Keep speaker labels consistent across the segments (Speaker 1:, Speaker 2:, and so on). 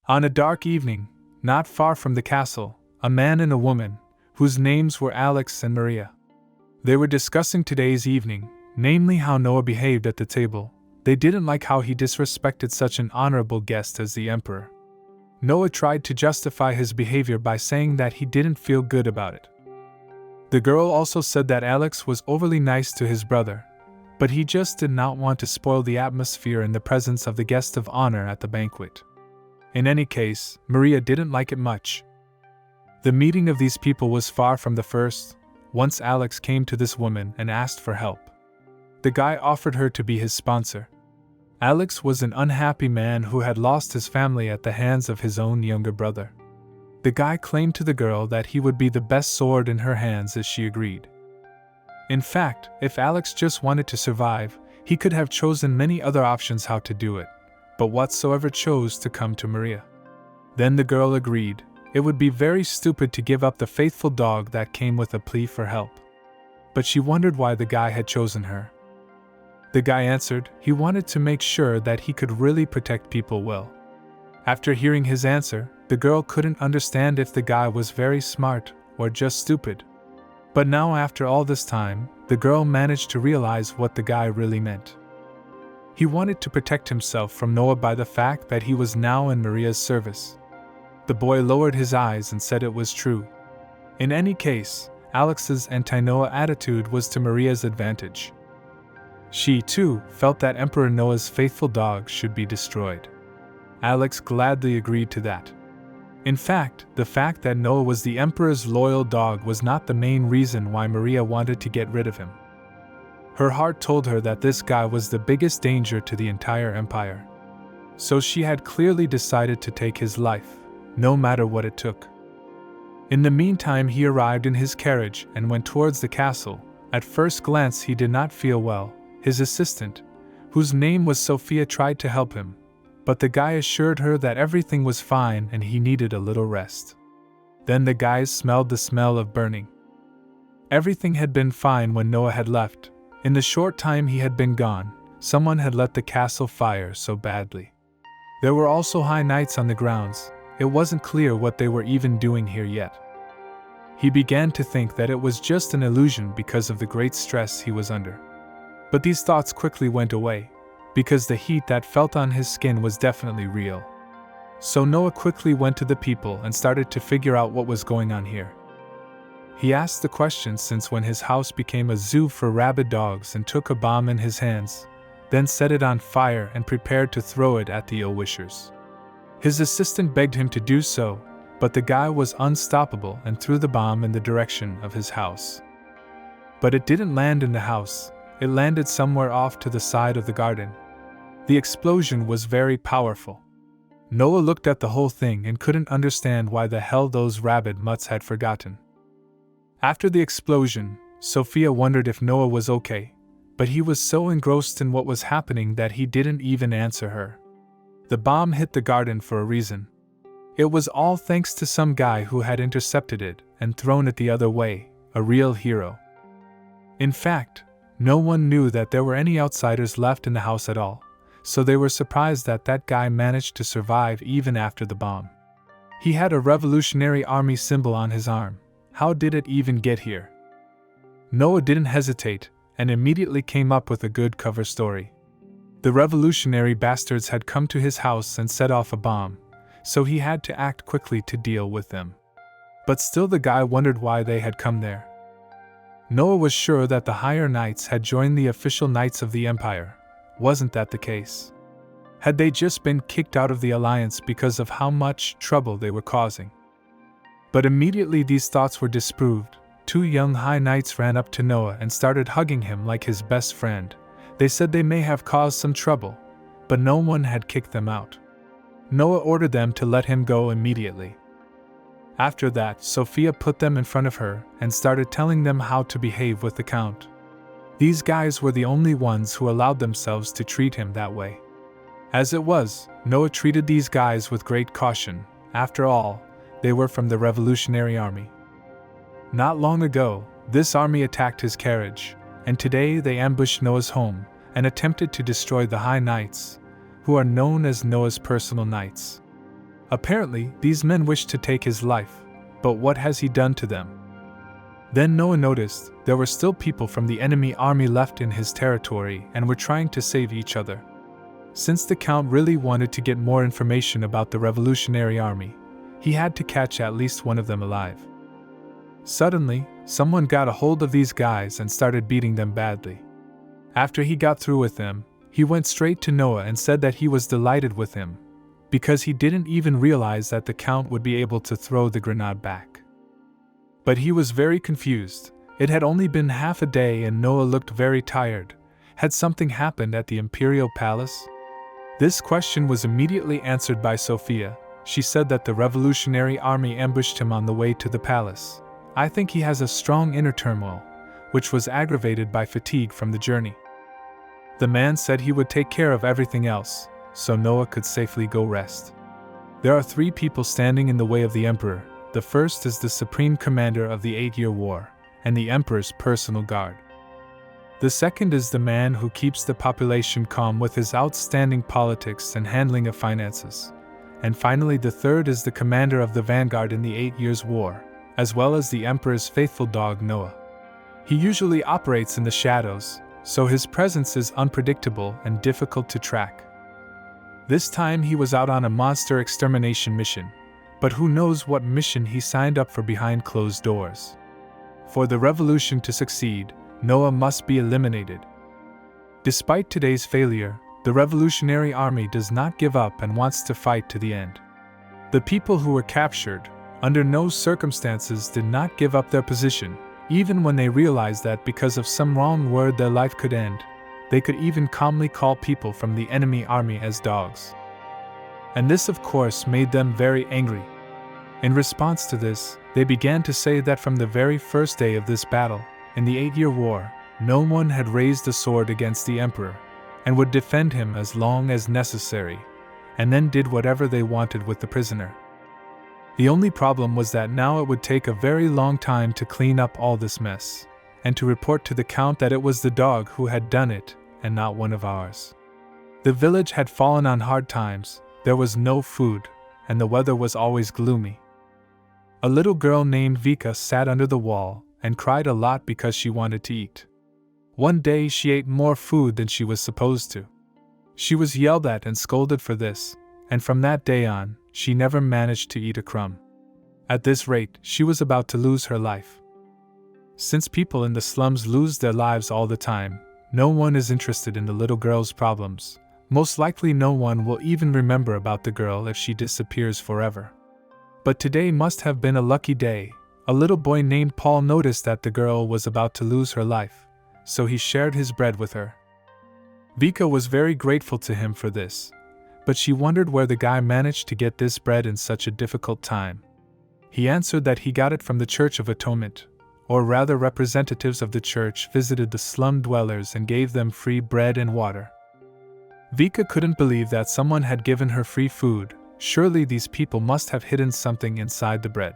Speaker 1: On a dark evening, not far from the castle, a man and a woman, whose names were Alex and Maria. They were discussing today's evening, namely how Noah behaved at the table. They didn't like how he disrespected such an honorable guest as the emperor. Noah tried to justify his behavior by saying that he didn't feel good about it. The girl also said that Alex was overly nice to his brother, but he just did not want to spoil the atmosphere in the presence of the guest of honor at the banquet. In any case, Maria didn't like it much. The meeting of these people was far from the first. Once Alex came to this woman and asked for help. The guy offered her to be his sponsor. Alex was an unhappy man who had lost his family at the hands of his own younger brother. The guy claimed to the girl that he would be the best sword in her hands as she agreed. In fact, if Alex just wanted to survive, he could have chosen many other options how to do it, but whatsoever chose to come to Maria. Then the girl agreed. It would be very stupid to give up the faithful dog that came with a plea for help. But she wondered why the guy had chosen her. The guy answered he wanted to make sure that he could really protect people well. After hearing his answer, the girl couldn't understand if the guy was very smart or just stupid. But now after all this time, the girl managed to realize what the guy really meant. He wanted to protect himself from Noah by the fact that he was now in Maria's service. The boy lowered his eyes and said it was true. In any case, Alex's anti-Noah attitude was to Maria's advantage. She, too, felt that Emperor Noah's faithful dog should be destroyed. Alex gladly agreed to that. In fact, the fact that Noah was the Emperor's loyal dog was not the main reason why Maria wanted to get rid of him. Her heart told her that this guy was the biggest danger to the entire empire. So she had clearly decided to take his life, no matter what it took. In the meantime, he arrived in his carriage and went towards the castle. At first glance, he did not feel well. His assistant, whose name was Sophia, tried to help him, but the guy assured her that everything was fine and he needed a little rest. Then the guys smelled the smell of burning. Everything had been fine when Noah had left. In the short time he had been gone, someone had let the castle fire so badly. There were also high knights on the grounds. It wasn't clear what they were even doing here yet. He began to think that it was just an illusion because of the great stress he was under. But these thoughts quickly went away, because the heat that felt on his skin was definitely real. So Noah quickly went to the people and started to figure out what was going on here. He asked the question since when his house became a zoo for rabid dogs and took a bomb in his hands, then set it on fire and prepared to throw it at the ill-wishers. His assistant begged him to do so, but the guy was unstoppable and threw the bomb in the direction of his house. But it didn't land in the house, it landed somewhere off to the side of the garden. The explosion was very powerful. Noah looked at the whole thing and couldn't understand why the hell those rabid mutts had forgotten. After the explosion, Sophia wondered if Noah was okay, but he was so engrossed in what was happening that he didn't even answer her. The bomb hit the garden for a reason. It was all thanks to some guy who had intercepted it and thrown it the other way, a real hero. In fact, no one knew that there were any outsiders left in the house at all, so they were surprised that that guy managed to survive even after the bomb. He had a Revolutionary Army symbol on his arm. How did it even get here? Noah didn't hesitate and immediately came up with a good cover story. The revolutionary bastards had come to his house and set off a bomb, so he had to act quickly to deal with them. But still the guy wondered why they had come there. Noah was sure that the higher knights had joined the official knights of the empire. Wasn't that the case? Had they just been kicked out of the alliance because of how much trouble they were causing? But immediately these thoughts were disproved. Two young high knights ran up to Noah and started hugging him like his best friend. They said they may have caused some trouble, but no one had kicked them out. Noah ordered them to let him go immediately. After that, Sophia put them in front of her and started telling them how to behave with the count. These guys were the only ones who allowed themselves to treat him that way. As it was, Noah treated these guys with great caution. After all, they were from the Revolutionary Army. Not long ago, this army attacked his carriage, and today they ambushed Noah's home and attempted to destroy the High Knights, who are known as Noah's personal knights. Apparently, these men wished to take his life, but what has he done to them? Then Noah noticed there were still people from the enemy army left in his territory and were trying to save each other. Since the Count really wanted to get more information about the Revolutionary Army, he had to catch at least one of them alive. Suddenly, someone got a hold of these guys and started beating them badly. After he got through with them, he went straight to Noah and said that he was delighted with him, because he didn't even realize that the Count would be able to throw the grenade back. But he was very confused. It had only been half a day and Noah looked very tired. Had something happened at the Imperial Palace? This question was immediately answered by Sophia. She said that the Revolutionary Army ambushed him on the way to the palace. I think he has a strong inner turmoil, which was aggravated by fatigue from the journey. The man said he would take care of everything else, so Noah could safely go rest. There are 3 people standing in the way of the emperor. The first is the supreme commander of the 8-year war, and the emperor's personal guard. The second is the man who keeps the population calm with his outstanding politics and handling of finances. And finally, the third is the commander of the vanguard in the 8 years' war, as well as the emperor's faithful dog Noah. He usually operates in the shadows, so his presence is unpredictable and difficult to track. This time he was out on a monster extermination mission, but who knows what mission he signed up for behind closed doors. For the revolution to succeed, Noah must be eliminated. Despite today's failure, the Revolutionary Army does not give up and wants to fight to the end. The people who were captured, under no circumstances did not give up their position, even when they realized that because of some wrong word their life could end. They could even calmly call people from the enemy army as dogs. And this of course made them very angry. In response to this, they began to say that from the very first day of this battle, in the 8-year war, no one had raised a sword against the emperor, and would defend him as long as necessary, and then did whatever they wanted with the prisoner. The only problem was that now it would take a very long time to clean up all this mess, and to report to the Count that it was the dog who had done it, and not one of ours. The village had fallen on hard times, there was no food, and the weather was always gloomy. A little girl named Vika sat under the wall and cried a lot because she wanted to eat. One day she ate more food than she was supposed to. She was yelled at and scolded for this, and from that day on, she never managed to eat a crumb. At this rate, she was about to lose her life. Since people in the slums lose their lives all the time, no one is interested in the little girl's problems. Most likely no one will even remember about the girl if she disappears forever. But today must have been a lucky day. A little boy named Paul noticed that the girl was about to lose her life, so he shared his bread with her. Vika was very grateful to him for this, but she wondered where the guy managed to get this bread in such a difficult time. He answered that he got it from the Church of Atonement, or rather representatives of the church visited the slum dwellers and gave them free bread and water. Vika couldn't believe that someone had given her free food. Surely these people must have hidden something inside the bread.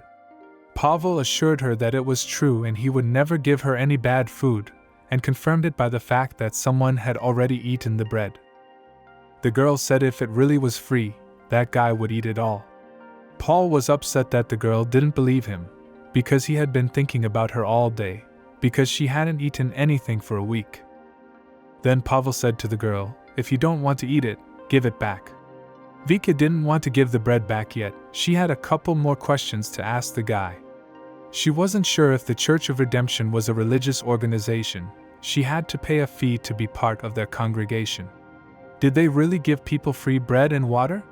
Speaker 1: Pavel assured her that it was true and he would never give her any bad food, and confirmed it by the fact that someone had already eaten the bread. The girl said if it really was free, that guy would eat it all. Paul was upset that the girl didn't believe him, because he had been thinking about her all day, because she hadn't eaten anything for a week. Then Pavel said to the girl, "If you don't want to eat it, give it back." Vika didn't want to give the bread back yet. She had a couple more questions to ask the guy. She wasn't sure if the Church of Redemption was a religious organization. She had to pay a fee to be part of their congregation. Did they really give people free bread and water?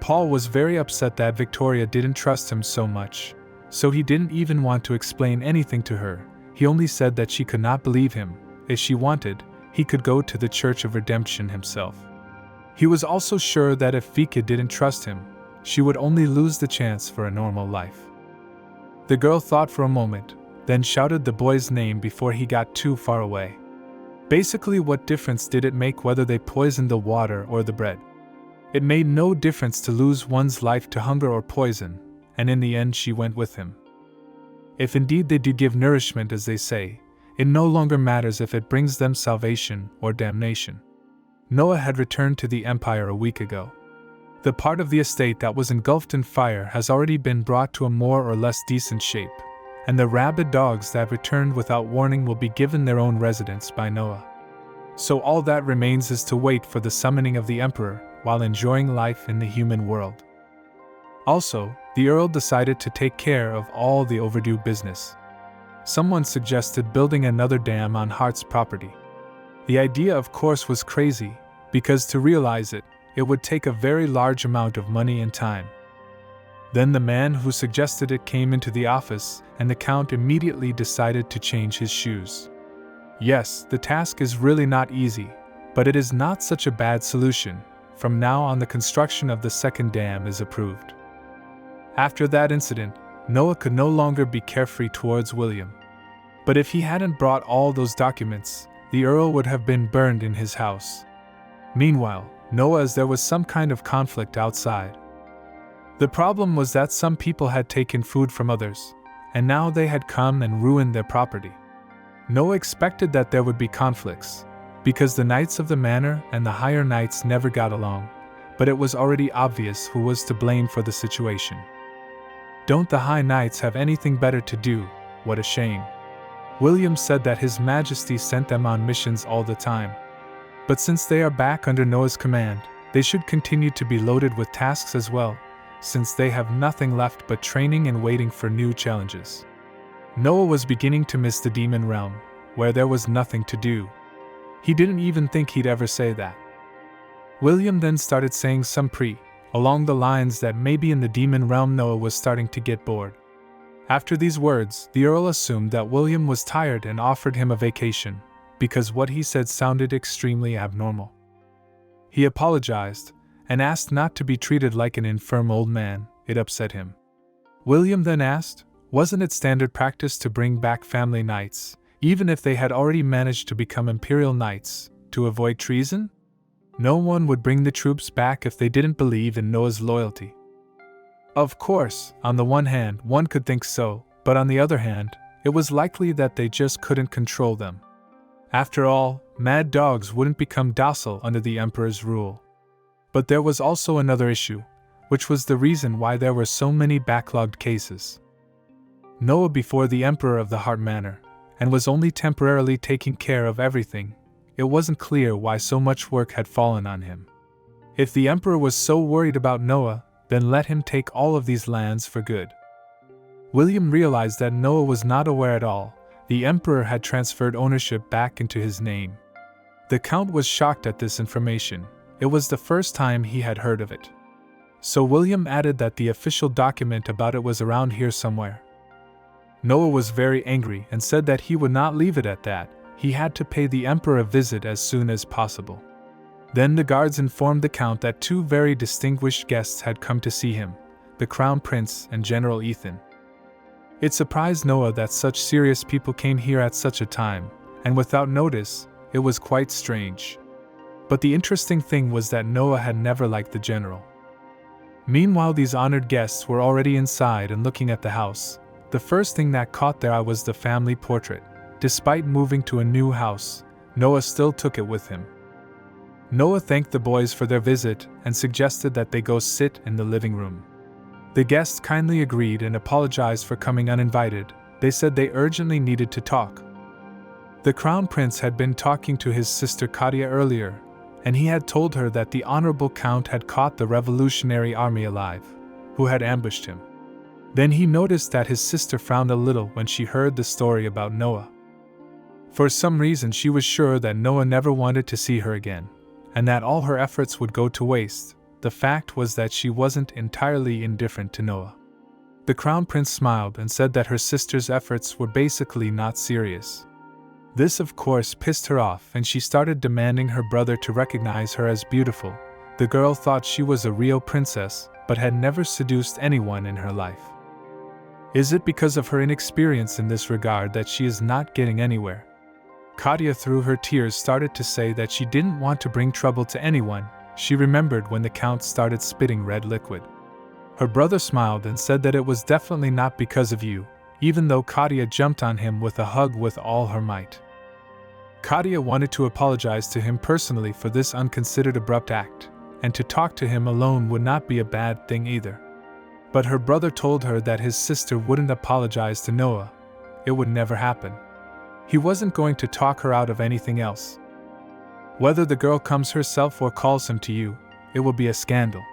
Speaker 1: Paul was very upset that Victoria didn't trust him so much, so he didn't even want to explain anything to her. He only said that she could not believe him. If she wanted, he could go to the Church of Redemption himself. He was also sure that if Vika didn't trust him, she would only lose the chance for a normal life. The girl thought for a moment, then shouted the boy's name before he got too far away. Basically, what difference did it make whether they poisoned the water or the bread? It made no difference to lose one's life to hunger or poison, and in the end she went with him. If indeed they did give nourishment as they say, it no longer matters if it brings them salvation or damnation. Noah had returned to the empire a week ago. The part of the estate that was engulfed in fire has already been brought to a more or less decent shape, and the rabid dogs that returned without warning will be given their own residence by Noah. So all that remains is to wait for the summoning of the Emperor while enjoying life in the human world. Also, the Earl decided to take care of all the overdue business. Someone suggested building another dam on Hart's property. The idea, of course, was crazy, because to realize it, it would take a very large amount of money and time. Then the man who suggested it came into the office, and the Count immediately decided to change his shoes. Yes, the task is really not easy, but it is not such a bad solution. From now on, the construction of the second dam is approved. After that incident, Noah could no longer be carefree towards William. But if he hadn't brought all those documents, the Earl would have been burned in his house. Meanwhile, Noah's there was some kind of conflict outside. The problem was that some people had taken food from others, and now they had come and ruined their property. Noah expected that there would be conflicts, because the knights of the manor and the higher knights never got along, but it was already obvious who was to blame for the situation. Don't the high knights have anything better to do? What a shame. William said that His Majesty sent them on missions all the time. But since they are back under Noah's command, they should continue to be loaded with tasks as well, since they have nothing left but training and waiting for new challenges. Noah was beginning to miss the demon realm, where there was nothing to do. He didn't even think he'd ever say that. William then started saying along the lines that maybe in the demon realm Noah was starting to get bored. After these words, the Earl assumed that William was tired and offered him a vacation, because what he said sounded extremely abnormal. He apologized, and asked not to be treated like an infirm old man. It upset him. William then asked, wasn't it standard practice to bring back family knights, even if they had already managed to become imperial knights, to avoid treason? No one would bring the troops back if they didn't believe in Noah's loyalty. Of course, on the one hand, one could think so, but on the other hand, it was likely that they just couldn't control them. After all, mad dogs wouldn't become docile under the Emperor's rule. But there was also another issue, which was the reason why there were so many backlogged cases. Noah before the Emperor of the Heart Manor, and was only temporarily taking care of everything. It wasn't clear why so much work had fallen on him. If the Emperor was so worried about Noah, then let him take all of these lands for good. William realized that Noah was not aware at all. The Emperor had transferred ownership back into his name. The Count was shocked at this information. It was the first time he had heard of it. So William added that the official document about it was around here somewhere. Noah was very angry and said that he would not leave it at that. He had to pay the Emperor a visit as soon as possible. Then the guards informed the Count that two very distinguished guests had come to see him, the Crown Prince and General Ethan. It surprised Noah that such serious people came here at such a time, and without notice, it was quite strange. But the interesting thing was that Noah had never liked the general. Meanwhile, these honored guests were already inside and looking at the house. The first thing that caught their eye was the family portrait. Despite moving to a new house, Noah still took it with him. Noah thanked the boys for their visit and suggested that they go sit in the living room. The guests kindly agreed and apologized for coming uninvited. They said they urgently needed to talk. The Crown Prince had been talking to his sister Katia earlier, and he had told her that the Honorable Count had caught the Revolutionary Army alive, who had ambushed him. Then he noticed that his sister frowned a little when she heard the story about Noah. For some reason she was sure that Noah never wanted to see her again, and that all her efforts would go to waste. The fact was that she wasn't entirely indifferent to Noah. The Crown Prince smiled and said that her sister's efforts were basically not serious. This of course pissed her off, and she started demanding her brother to recognize her as beautiful. The girl thought she was a real princess, but had never seduced anyone in her life. Is it because of her inexperience in this regard that she is not getting anywhere? Katia, through her tears, started to say that she didn't want to bring trouble to anyone. She remembered when the Count started spitting red liquid. Her brother smiled and said that it was definitely not because of you, even though Katia jumped on him with a hug with all her might. Katia wanted to apologize to him personally for this unconsidered abrupt act, and to talk to him alone would not be a bad thing either. But her brother told her that his sister wouldn't apologize to Noah. It would never happen. He wasn't going to talk her out of anything else. Whether the girl comes herself or calls him to you, it will be a scandal.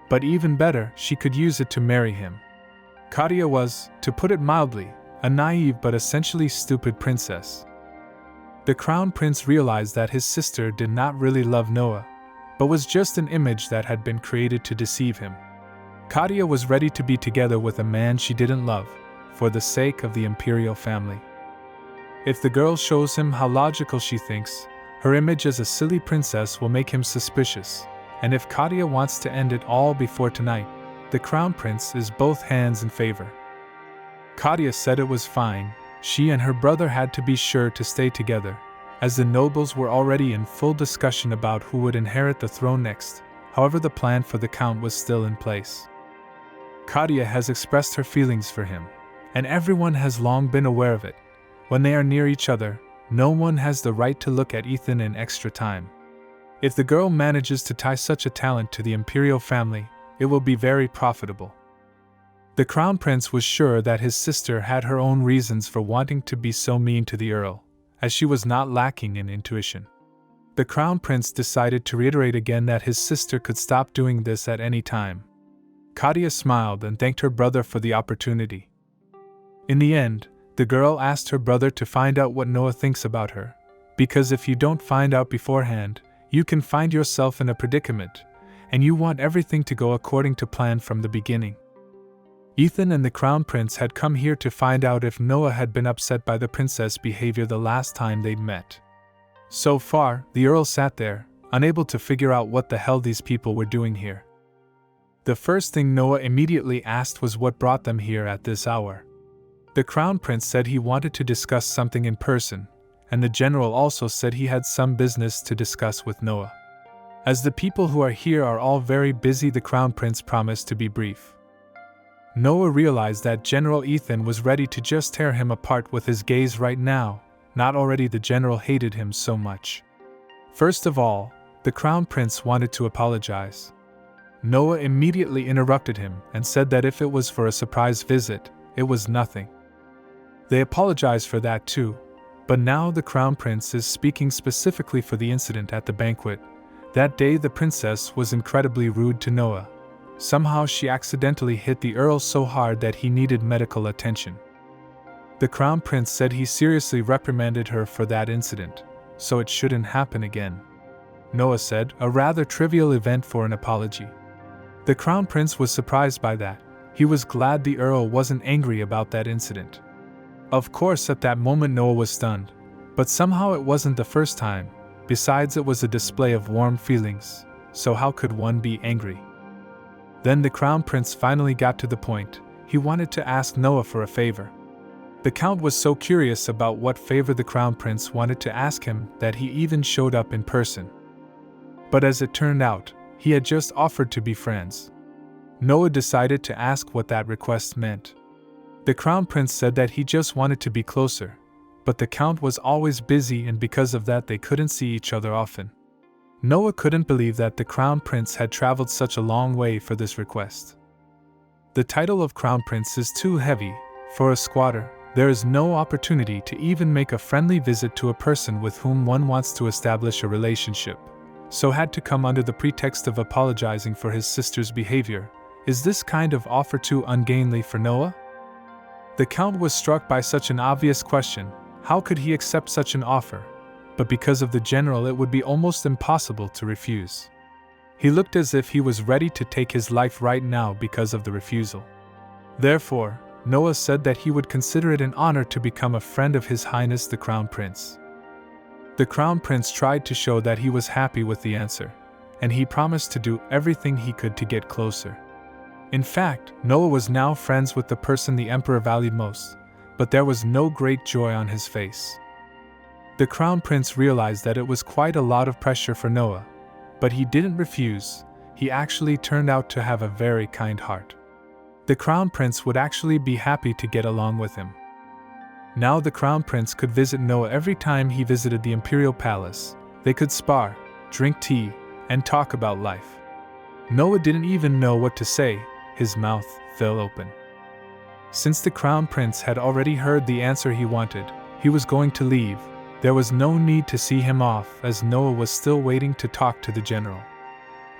Speaker 1: But even better, she could use it to marry him. Katia was, to put it mildly, a naive but essentially stupid princess. The crown prince realized that his sister did not really love Noah, but was just an image that had been created to deceive him. Katia was ready to be together with a man she didn't love, for the sake of the imperial family. If the girl shows him how logical she thinks, her image as a silly princess will make him suspicious, and if Katia wants to end it all before tonight, the crown prince is both hands in favor. Katia said it was fine. She and her brother had to be sure to stay together, as the nobles were already in full discussion about who would inherit the throne next. However, the plan for the count was still in place. Katia has expressed her feelings for him, and everyone has long been aware of it. When they are near each other, no one has the right to look at Ethan in extra time. If the girl manages to tie such a talent to the imperial family, it will be very profitable. The crown prince was sure that his sister had her own reasons for wanting to be so mean to the earl, as she was not lacking in intuition. The crown prince decided to reiterate again that his sister could stop doing this at any time. Katia smiled and thanked her brother for the opportunity. In the end, the girl asked her brother to find out what Noah thinks about her, because if you don't find out beforehand, you can find yourself in a predicament, and you want everything to go according to plan from the beginning. Ethan and the crown prince had come here to find out if Noah had been upset by the princess' behavior the last time they'd met. So far, the earl sat there, unable to figure out what the hell these people were doing here. The first thing Noah immediately asked was what brought them here at this hour. The crown prince said he wanted to discuss something in person, and the general also said he had some business to discuss with Noah. As the people who are here are all very busy, the crown prince promised to be brief. Noah realized that General Ethan was ready to just tear him apart with his gaze right now. Not already the general hated him so much. First of all, the crown prince wanted to apologize. Noah immediately interrupted him and said that if it was for a surprise visit, it was nothing. They apologized for that too, but now the crown prince is speaking specifically for the incident at the banquet. That day the princess was incredibly rude to Noah. Somehow she accidentally hit the earl so hard that he needed medical attention. The crown prince said he seriously reprimanded her for that incident, so it shouldn't happen again. Noah said, a rather trivial event for an apology. The crown prince was surprised by that. He was glad the earl wasn't angry about that incident. Of course, at that moment Noah was stunned, but somehow it wasn't the first time. Besides, it was a display of warm feelings, so how could one be angry? Then the crown prince finally got to the point. He wanted to ask Noah for a favor. The count was so curious about what favor the crown prince wanted to ask him that he even showed up in person. But as it turned out, he had just offered to be friends. Noah decided to ask what that request meant. The crown prince said that he just wanted to be closer, but the count was always busy and because of that they couldn't see each other often. Noah couldn't believe that the crown prince had traveled such a long way for this request. The title of crown prince is too heavy. For a squatter, there is no opportunity to even make a friendly visit to a person with whom one wants to establish a relationship, so had to come under the pretext of apologizing for his sister's behavior. Is this kind of offer too ungainly for Noah? The count was struck by such an obvious question. How could he accept such an offer? But because of the general it would be almost impossible to refuse. He looked as if he was ready to take his life right now because of the refusal. Therefore, Noah said that he would consider it an honor to become a friend of His Highness the Crown Prince. The Crown Prince tried to show that he was happy with the answer, and he promised to do everything he could to get closer. In fact, Noah was now friends with the person the Emperor valued most, but there was no great joy on his face. The Crown Prince realized that it was quite a lot of pressure for Noah, but he didn't refuse. He actually turned out to have a very kind heart. The Crown Prince would actually be happy to get along with him. Now the Crown Prince could visit Noah every time he visited the Imperial Palace. They could spar, drink tea, and talk about life. Noah didn't even know what to say, his mouth fell open. Since the crown prince had already heard the answer he wanted, he was going to leave. There was no need to see him off, as Noah was still waiting to talk to the general.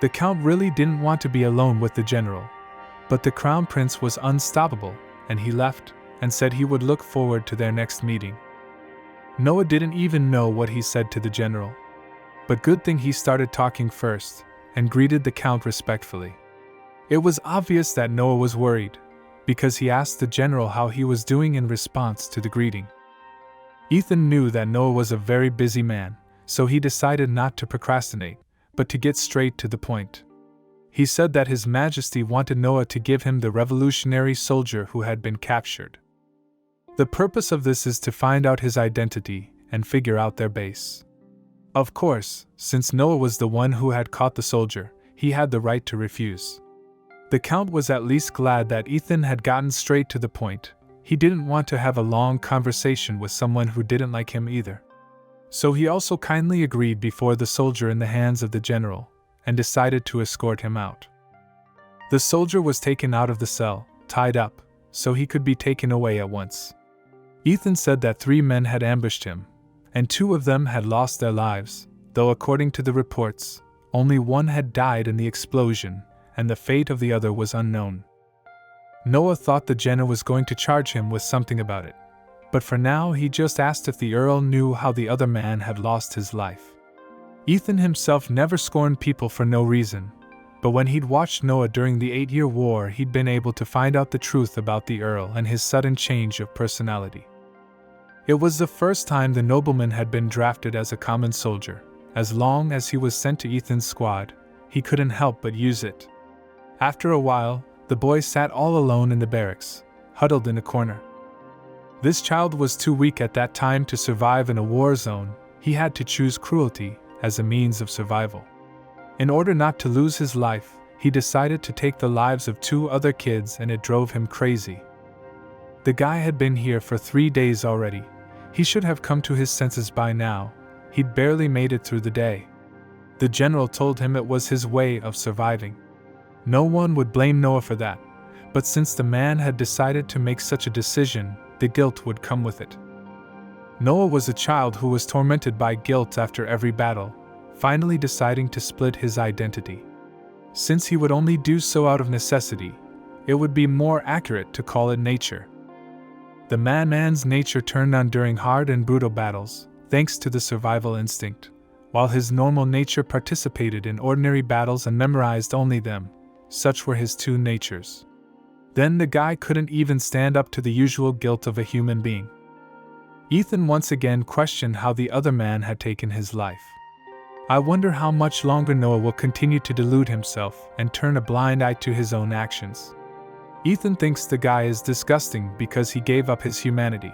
Speaker 1: The count really didn't want to be alone with the general, but the crown prince was unstoppable, and he left and said he would look forward to their next meeting. Noah didn't even know what he said to the general, but good thing he started talking first and greeted the count respectfully. It was obvious that Noah was worried, because he asked the general how he was doing in response to the greeting. Ethan knew that Noah was a very busy man, so he decided not to procrastinate, but to get straight to the point. He said that His Majesty wanted Noah to give him the revolutionary soldier who had been captured. The purpose of this is to find out his identity and figure out their base. Of course, since Noah was the one who had caught the soldier, he had the right to refuse. The count was at least glad that Ethan had gotten straight to the point. He didn't want to have a long conversation with someone who didn't like him either. So he also kindly agreed before the soldier in the hands of the general, and decided to escort him out. The soldier was taken out of the cell, tied up, so he could be taken away at once. Ethan said that 3 men had ambushed him, and 2 of them had lost their lives, though according to the reports, only 1 had died in the explosion, and the fate of the other was unknown. Noah thought the general was going to charge him with something about it, but for now he just asked if the Earl knew how the other man had lost his life. Ethan himself never scorned people for no reason, but when he'd watched Noah during the 8-year war, he'd been able to find out the truth about the Earl and his sudden change of personality. It was the first time the nobleman had been drafted as a common soldier. As long as he was sent to Ethan's squad, he couldn't help but use it. After a while, the boy sat all alone in the barracks, huddled in a corner. This child was too weak at that time to survive in a war zone. He had to choose cruelty as a means of survival. In order not to lose his life, he decided to take the lives of 2 other kids, and it drove him crazy. The guy had been here for 3 days already. He should have come to his senses by now. He'd barely made it through the day. The general told him it was his way of surviving. No one would blame Noah for that, but since the man had decided to make such a decision, the guilt would come with it. Noah was a child who was tormented by guilt after every battle, finally deciding to split his identity. Since he would only do so out of necessity, it would be more accurate to call it nature. The man's nature turned on during hard and brutal battles, thanks to the survival instinct, while his normal nature participated in ordinary battles and memorized only them. Such were his 2 natures. Then the guy couldn't even stand up to the usual guilt of a human being. Ethan once again questioned how the other man had taken his life. I wonder how much longer Noah will continue to delude himself and turn a blind eye to his own actions. Ethan thinks the guy is disgusting because he gave up his humanity.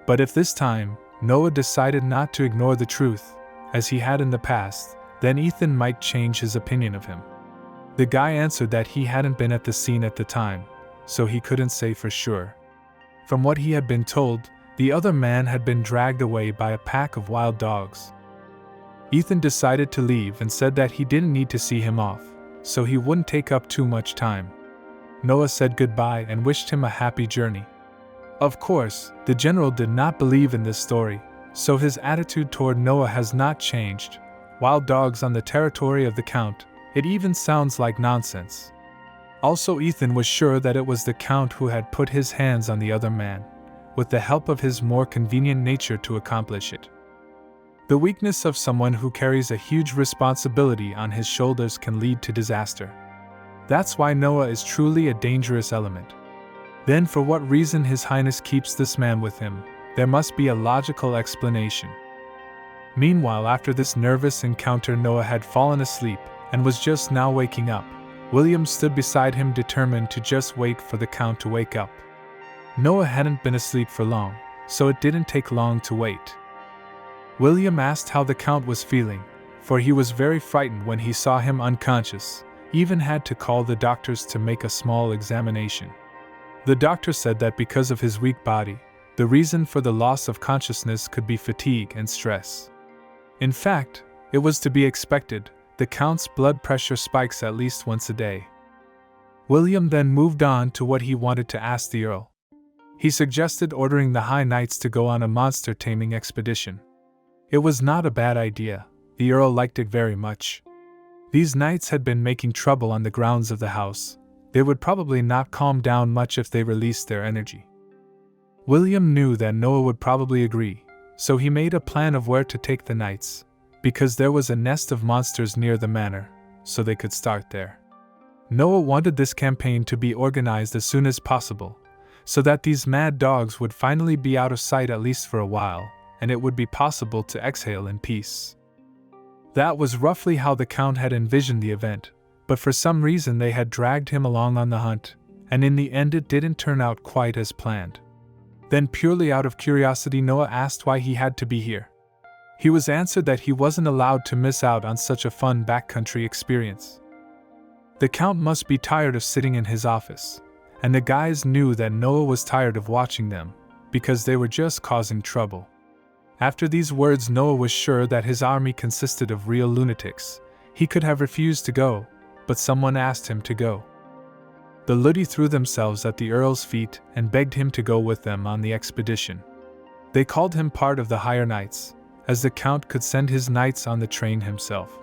Speaker 1: But if this time, Noah decided not to ignore the truth, as he had in the past, then Ethan might change his opinion of him. The guy answered that he hadn't been at the scene at the time, so he couldn't say for sure. From what he had been told, the other man had been dragged away by a pack of wild dogs. Ethan decided to leave and said that he didn't need to see him off, so he wouldn't take up too much time. Noah said goodbye and wished him a happy journey. Of course, the general did not believe in this story, so his attitude toward Noah has not changed. Wild dogs on the territory of the count, it even sounds like nonsense. Also, Ethan was sure that it was the count who had put his hands on the other man, with the help of his more convenient nature to accomplish it. The weakness of someone who carries a huge responsibility on his shoulders can lead to disaster. That's why Noah is truly a dangerous element. Then for what reason His Highness keeps this man with him, there must be a logical explanation. Meanwhile, after this nervous encounter, Noah had fallen asleep and was just now waking up. William stood beside him, determined to just wait for the count to wake up. Noah hadn't been asleep for long, so it didn't take long to wait. William asked how the count was feeling, for he was very frightened when he saw him unconscious, even had to call the doctors to make a small examination. The doctor said that because of his weak body, the reason for the loss of consciousness could be fatigue and stress. In fact, it was to be expected. the Count's blood pressure spikes at least once a day. William then moved on to what he wanted to ask the Earl. He suggested ordering the High Knights to go on a monster taming expedition. It was not a bad idea. The Earl liked it very much. These knights had been making trouble on the grounds of the house. They would probably not calm down much if they released their energy. William knew that Noah would probably agree, so he made a plan of where to take the knights, because there was a nest of monsters near the manor, so they could start there. Noah wanted this campaign to be organized as soon as possible, so that these mad dogs would finally be out of sight at least for a while, and it would be possible to exhale in peace. That was roughly how the Count had envisioned the event, but for some reason they had dragged him along on the hunt, and in the end it didn't turn out quite as planned. Then, purely out of curiosity, Noah asked why he had to be here. He was answered that he wasn't allowed to miss out on such a fun backcountry experience. The Count must be tired of sitting in his office, and the guys knew that Noah was tired of watching them, because they were just causing trouble. After these words, Noah was sure that his army consisted of real lunatics. He could have refused to go, but someone asked him to go. The Ludi threw themselves at the Earl's feet and begged him to go with them on the expedition. They called him part of the higher knights, as the Count could send his knights on the train himself.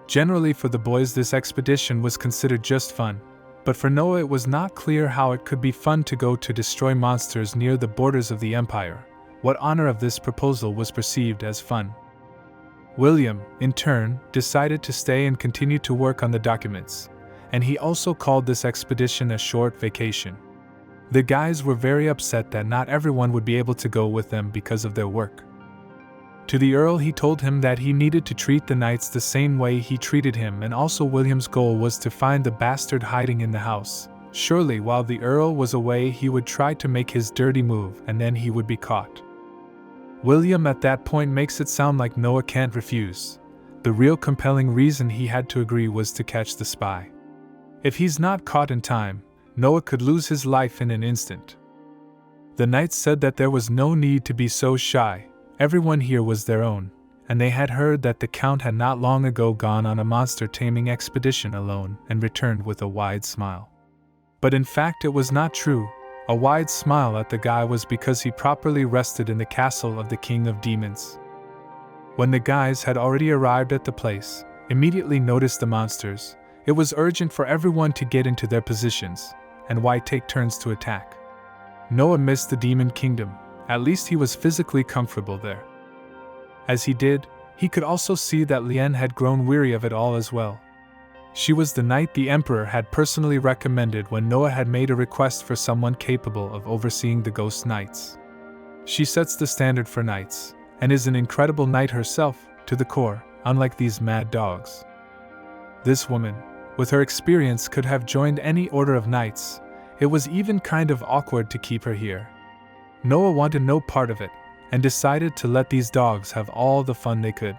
Speaker 1: Generally for the boys this expedition was considered just fun, but for Noah it was not clear how it could be fun to go to destroy monsters near the borders of the Empire. What honor of this proposal was perceived as fun? William, in turn, decided to stay and continue to work on the documents, and he also called this expedition a short vacation. The guys were very upset that not everyone would be able to go with them because of their work. To the Earl he told him that he needed to treat the knights the same way he treated him, and also William's goal was to find the bastard hiding in the house. Surely while the Earl was away he would try to make his dirty move and then he would be caught. William at that point makes it sound like Noah can't refuse. The real compelling reason he had to agree was to catch the spy. If he's not caught in time, Noah could lose his life in an instant. The knights said that there was no need to be so shy. Everyone here was their own, and they had heard that the Count had not long ago gone on a monster taming expedition alone and returned with a wide smile. But in fact it was not true. A wide smile at the guy was because he properly rested in the castle of the King of Demons. When the guys had already arrived at the place, immediately noticed the monsters. It was urgent for everyone to get into their positions, and why take turns to attack? Noah missed the Demon Kingdom. At least he was physically comfortable there. As he did, he could also see that Lien had grown weary of it all as well. She was the knight the Emperor had personally recommended when Noah had made a request for someone capable of overseeing the Ghost Knights. She sets the standard for knights, and is an incredible knight herself, to the core, unlike these mad dogs. This woman, with her experience, could have joined any order of knights. It was even kind of awkward to keep her here. Noah wanted no part of it, and decided to let these dogs have all the fun they could.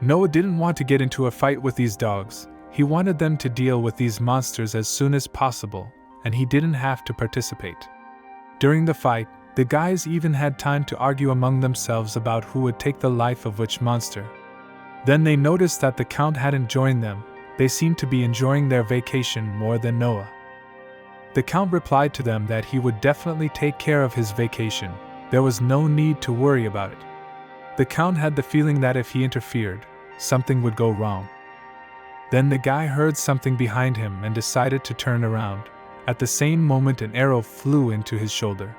Speaker 1: Noah didn't want to get into a fight with these dogs. He wanted them to deal with these monsters as soon as possible, and he didn't have to participate. During the fight, the guys even had time to argue among themselves about who would take the life of which monster. Then they noticed that the Count hadn't joined them. They seemed to be enjoying their vacation more than Noah. The Count replied to them that he would definitely take care of his vacation. There was no need to worry about it. The Count had the feeling that if he interfered, something would go wrong. Then the guy heard something behind him and decided to turn around. At the same moment an arrow flew into his shoulder.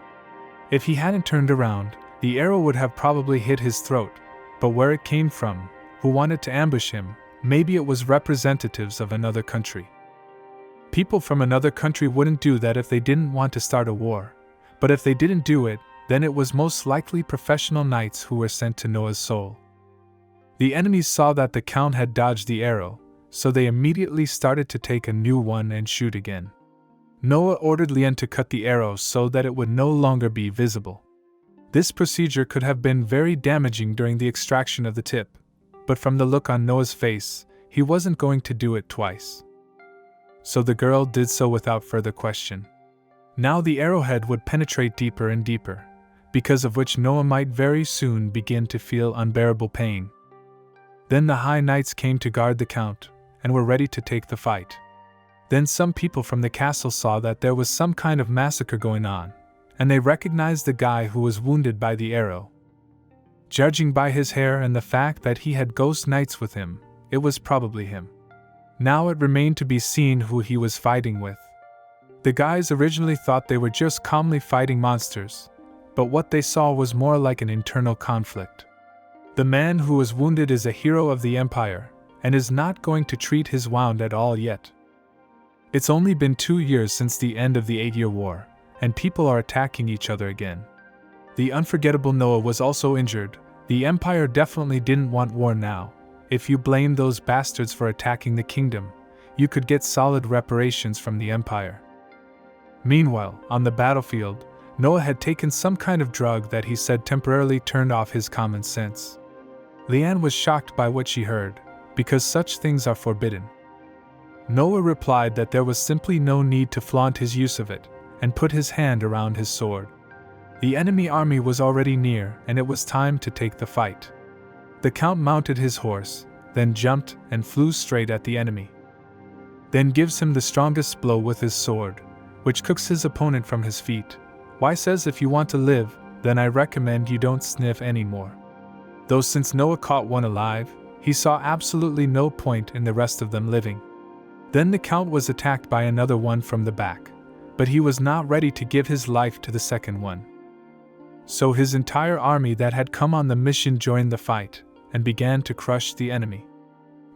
Speaker 1: If he hadn't turned around, the arrow would have probably hit his throat. But where it came from, who wanted to ambush him, maybe it was representatives of another country. People from another country wouldn't do that if they didn't want to start a war. But if they didn't do it, then it was most likely professional knights who were sent to Noah's soul. The enemies saw that the Count had dodged the arrow, so they immediately started to take a new one and shoot again. Noah ordered Lien to cut the arrow so that it would no longer be visible. This procedure could have been very damaging during the extraction of the tip, but from the look on Noah's face, he wasn't going to do it twice. So the girl did so without further question. Now the arrowhead would penetrate deeper and deeper, because of which Noah might very soon begin to feel unbearable pain. Then the high knights came to guard the count, and were ready to take the fight. Then some people from the castle saw that there was some kind of massacre going on, and they recognized the guy who was wounded by the arrow. Judging by his hair and the fact that he had ghost knights with him, it was probably him. Now it remained to be seen who he was fighting with. The guys originally thought they were just calmly fighting monsters, but what they saw was more like an internal conflict. The man who was wounded is a hero of the Empire, and is not going to treat his wound at all yet. It's only been 2 years since the end of the 8-Year War, and people are attacking each other again. The unforgettable Noah was also injured. The Empire definitely didn't want war now. If you blamed those bastards for attacking the kingdom, you could get solid reparations from the Empire. Meanwhile, on the battlefield, Noah had taken some kind of drug that he said temporarily turned off his common sense. Leanne was shocked by what she heard, because such things are forbidden. Noah replied that there was simply no need to flaunt his use of it, and put his hand around his sword. The enemy army was already near, and it was time to take the fight. The count mounted his horse, then jumped and flew straight at the enemy. Then gives him the strongest blow with his sword, which cooks his opponent from his feet. Why says if you want to live, then I recommend you don't sniff anymore. Though since Noah caught one alive, he saw absolutely no point in the rest of them living. Then the count was attacked by another one from the back, but he was not ready to give his life to the second one. So his entire army that had come on the mission joined the fight, and began to crush the enemy.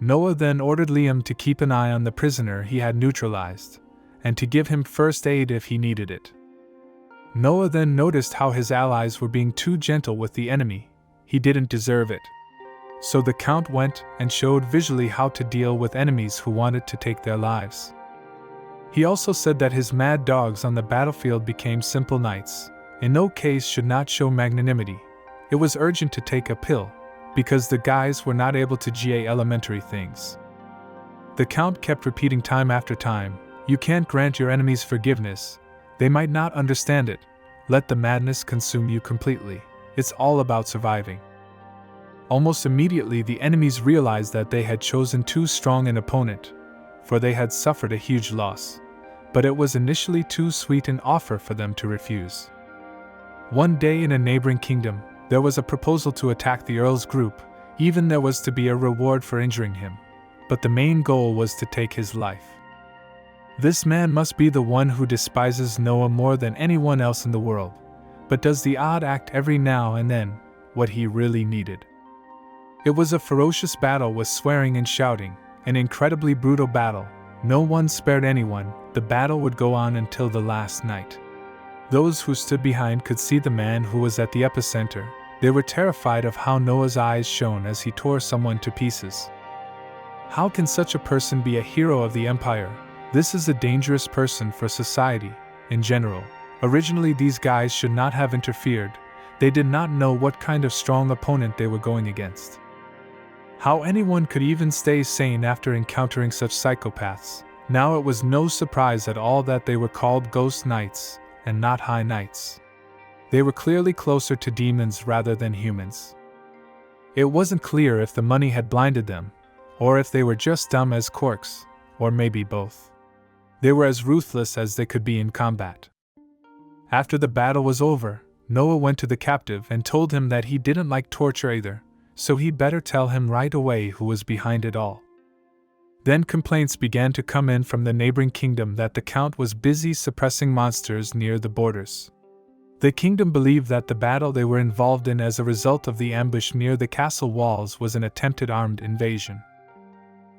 Speaker 1: Noah then ordered Liam to keep an eye on the prisoner he had neutralized, and to give him first aid if he needed it. Noah then noticed how his allies were being too gentle with the enemy. He didn't deserve it. So the count went and showed visually how to deal with enemies who wanted to take their lives. He also said that his mad dogs on the battlefield became simple knights. In no case should not show magnanimity. It was urgent to take a pill, because the guys were not able to GA elementary things. The count kept repeating time after time, "You can't grant your enemies forgiveness. They might not understand it. Let the madness consume you completely. It's all about surviving." Almost immediately the enemies realized that they had chosen too strong an opponent, for they had suffered a huge loss. But it was initially too sweet an offer for them to refuse. One day in a neighboring kingdom, there was a proposal to attack the Earl's group. Even there was to be a reward for injuring him, but the main goal was to take his life. This man must be the one who despises Noah more than anyone else in the world, but does the odd act every now and then, what he really needed. It was a ferocious battle with swearing and shouting, an incredibly brutal battle. No one spared anyone. The battle would go on until the last night. Those who stood behind could see the man who was at the epicenter. They were terrified of how Noah's eyes shone as he tore someone to pieces. How can such a person be a hero of the Empire? This is a dangerous person for society, in general. Originally these guys should not have interfered. They did not know what kind of strong opponent they were going against. How anyone could even stay sane after encountering such psychopaths. Now it was no surprise at all that they were called ghost knights, and not high knights. They were clearly closer to demons rather than humans. It wasn't clear if the money had blinded them, or if they were just dumb as corks, or maybe both. They were as ruthless as they could be in combat. After the battle was over, Noah went to the captive and told him that he didn't like torture either, so he'd better tell him right away who was behind it all. Then complaints began to come in from the neighboring kingdom that the count was busy suppressing monsters near the borders. The kingdom believed that the battle they were involved in as a result of the ambush near the castle walls was an attempted armed invasion.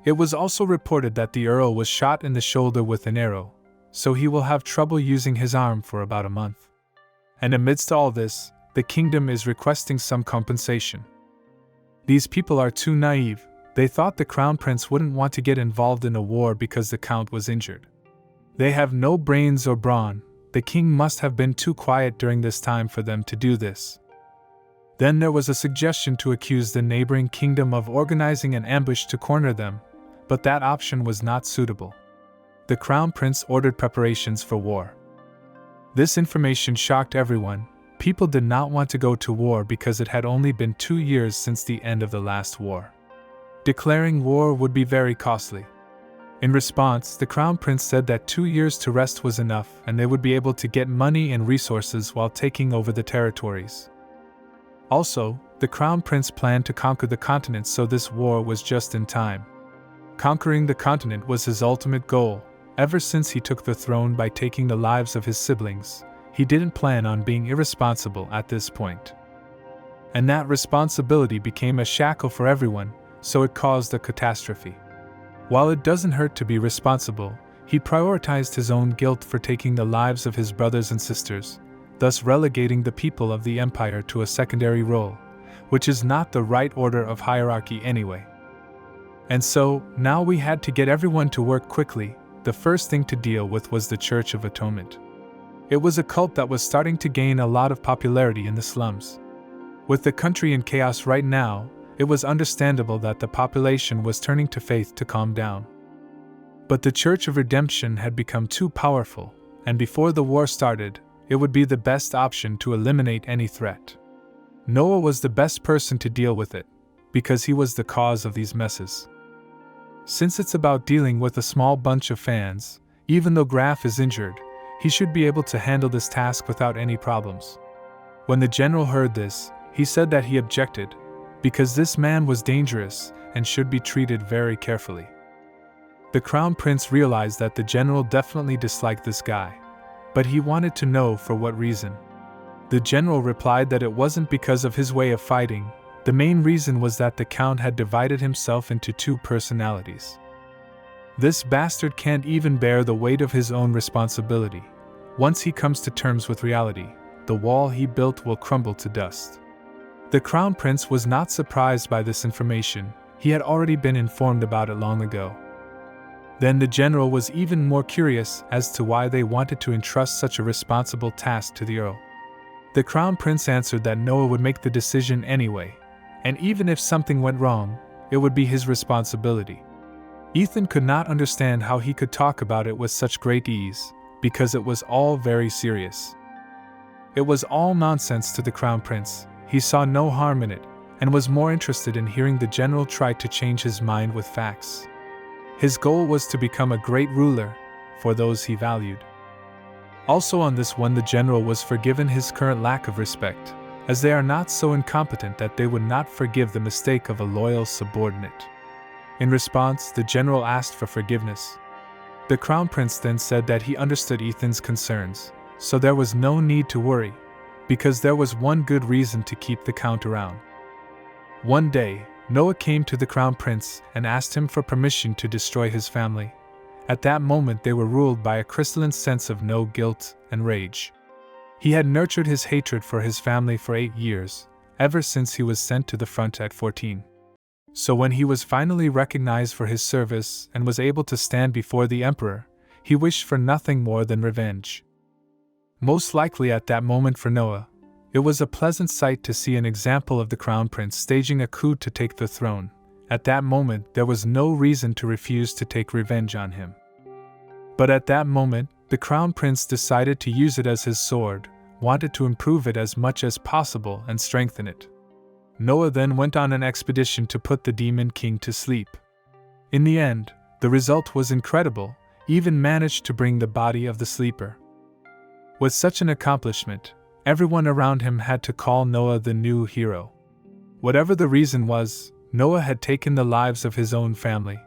Speaker 1: It was also reported that the Earl was shot in the shoulder with an arrow, so he will have trouble using his arm for about a month. And amidst all this, the kingdom is requesting some compensation. These people are too naive. They thought the crown prince wouldn't want to get involved in a war because the count was injured. They have no brains or brawn. The king must have been too quiet during this time for them to do this. Then there was a suggestion to accuse the neighboring kingdom of organizing an ambush to corner them, but that option was not suitable. The crown prince ordered preparations for war. This information shocked everyone. People did not want to go to war because it had only been 2 years since the end of the last war. declaring war would be very costly. In response, the crown prince said that 2 years to rest was enough and they would be able to get money and resources while taking over the territories. Also, the crown prince planned to conquer the continent, so this war was just in time. Conquering the continent was his ultimate goal. Ever since he took the throne by taking the lives of his siblings, he didn't plan on being irresponsible at this point. And that responsibility became a shackle for everyone, so it caused a catastrophe. While it doesn't hurt to be responsible, he prioritized his own guilt for taking the lives of his brothers and sisters, thus relegating the people of the empire to a secondary role, which is not the right order of hierarchy anyway. And so, now we had to get everyone to work quickly. The first thing to deal with was the Church of Atonement. It was a cult that was starting to gain a lot of popularity in the slums. With the country in chaos right now, it was understandable that the population was turning to faith to calm down. But the Church of Redemption had become too powerful, and before the war started, it would be the best option to eliminate any threat. Noah was the best person to deal with it, because he was the cause of these messes. Since it's about dealing with a small bunch of fans, even though Graf is injured, he should be able to handle this task without any problems. When the general heard this, he said that he objected, because this man was dangerous and should be treated very carefully. The crown prince realized that the general definitely disliked this guy, but he wanted to know for what reason. The general replied that it wasn't because of his way of fighting. The main reason was that the count had divided himself into 2 personalities. This bastard can't even bear the weight of his own responsibility. Once he comes to terms with reality, the wall he built will crumble to dust. The crown prince was not surprised by this information. He had already been informed about it long ago. Then the general was even more curious as to why they wanted to entrust such a responsible task to the earl. The crown prince answered that Noah would make the decision anyway, and even if something went wrong, it would be his responsibility. Ethan could not understand how he could talk about it with such great ease, because it was all very serious. It was all nonsense to the crown prince. He saw no harm in it, and was more interested in hearing the general try to change his mind with facts. His goal was to become a great ruler for those he valued. Also on this one, the general was forgiven his current lack of respect, as they are not so incompetent that they would not forgive the mistake of a loyal subordinate. In response, the general asked for forgiveness. The crown prince then said that he understood Ethan's concerns, so there was no need to worry, because there was one good reason to keep the count around. One day, Noah came to the crown prince and asked him for permission to destroy his family. At that moment they were ruled by a crystalline sense of no guilt and rage. He had nurtured his hatred for his family for 8 years, ever since he was sent to the front at 14. So when he was finally recognized for his service and was able to stand before the emperor, he wished for nothing more than revenge. Most likely at that moment for Noah, it was a pleasant sight to see an example of the crown prince staging a coup to take the throne. At that moment there was no reason to refuse to take revenge on him. But at that moment, the crown prince decided to use it as his sword, wanted to improve it as much as possible and strengthen it. Noah then went on an expedition to put the demon king to sleep. In the end, the result was incredible, even managed to bring the body of the sleeper. With such an accomplishment, everyone around him had to call Noah the new hero. Whatever the reason was, Noah had taken the lives of his own family,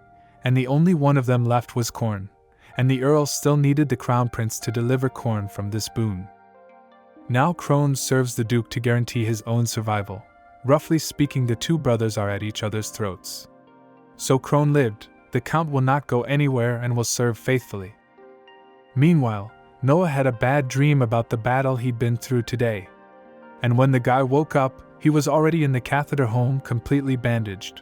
Speaker 1: and the only one of them left was corn, and the earl still needed the crown prince to deliver corn from this boon. Now Crone serves the duke to guarantee his own survival. Roughly speaking, the 2 brothers are at each other's throats. So Crone lived, the count will not go anywhere and will serve faithfully. Meanwhile, Noah had a bad dream about the battle he'd been through today. And when the guy woke up, he was already in the catheter home, completely bandaged.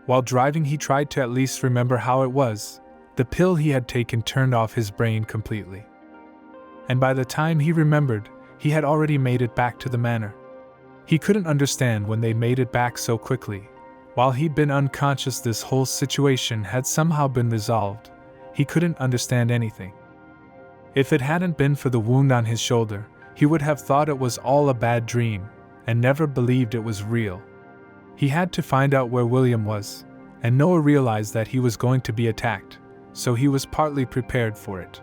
Speaker 1: While driving, he tried to at least remember how it was. The pill he had taken turned off his brain completely. And by the time he remembered, he had already made it back to the manor. He couldn't understand when they made it back so quickly. While he'd been unconscious, this whole situation had somehow been resolved. He couldn't understand anything. If it hadn't been for the wound on his shoulder, he would have thought it was all a bad dream, and never believed it was real. He had to find out where William was, and Noah realized that he was going to be attacked, so he was partly prepared for it.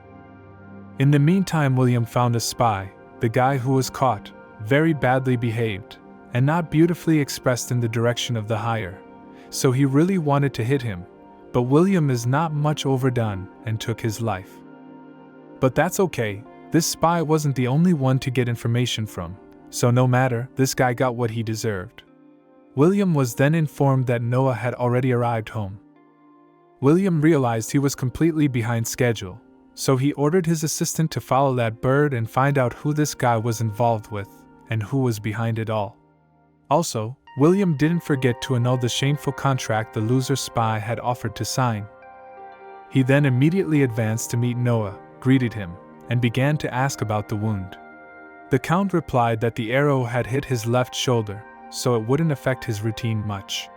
Speaker 1: In the meantime, William found a spy, the guy who was caught, very badly behaved, and not beautifully expressed in the direction of the hire, so he really wanted to hit him, but William is not much overdone and took his life. But that's okay, this spy wasn't the only one to get information from, so no matter, this guy got what he deserved. William was then informed that Noah had already arrived home. William realized he was completely behind schedule, so he ordered his assistant to follow that bird and find out who this guy was involved with, and who was behind it all. Also, William didn't forget to annul the shameful contract the loser spy had offered to sign. He then immediately advanced to meet Noah, greeted him, and began to ask about the wound. The Count replied that the arrow had hit his left shoulder, so it wouldn't affect his routine much.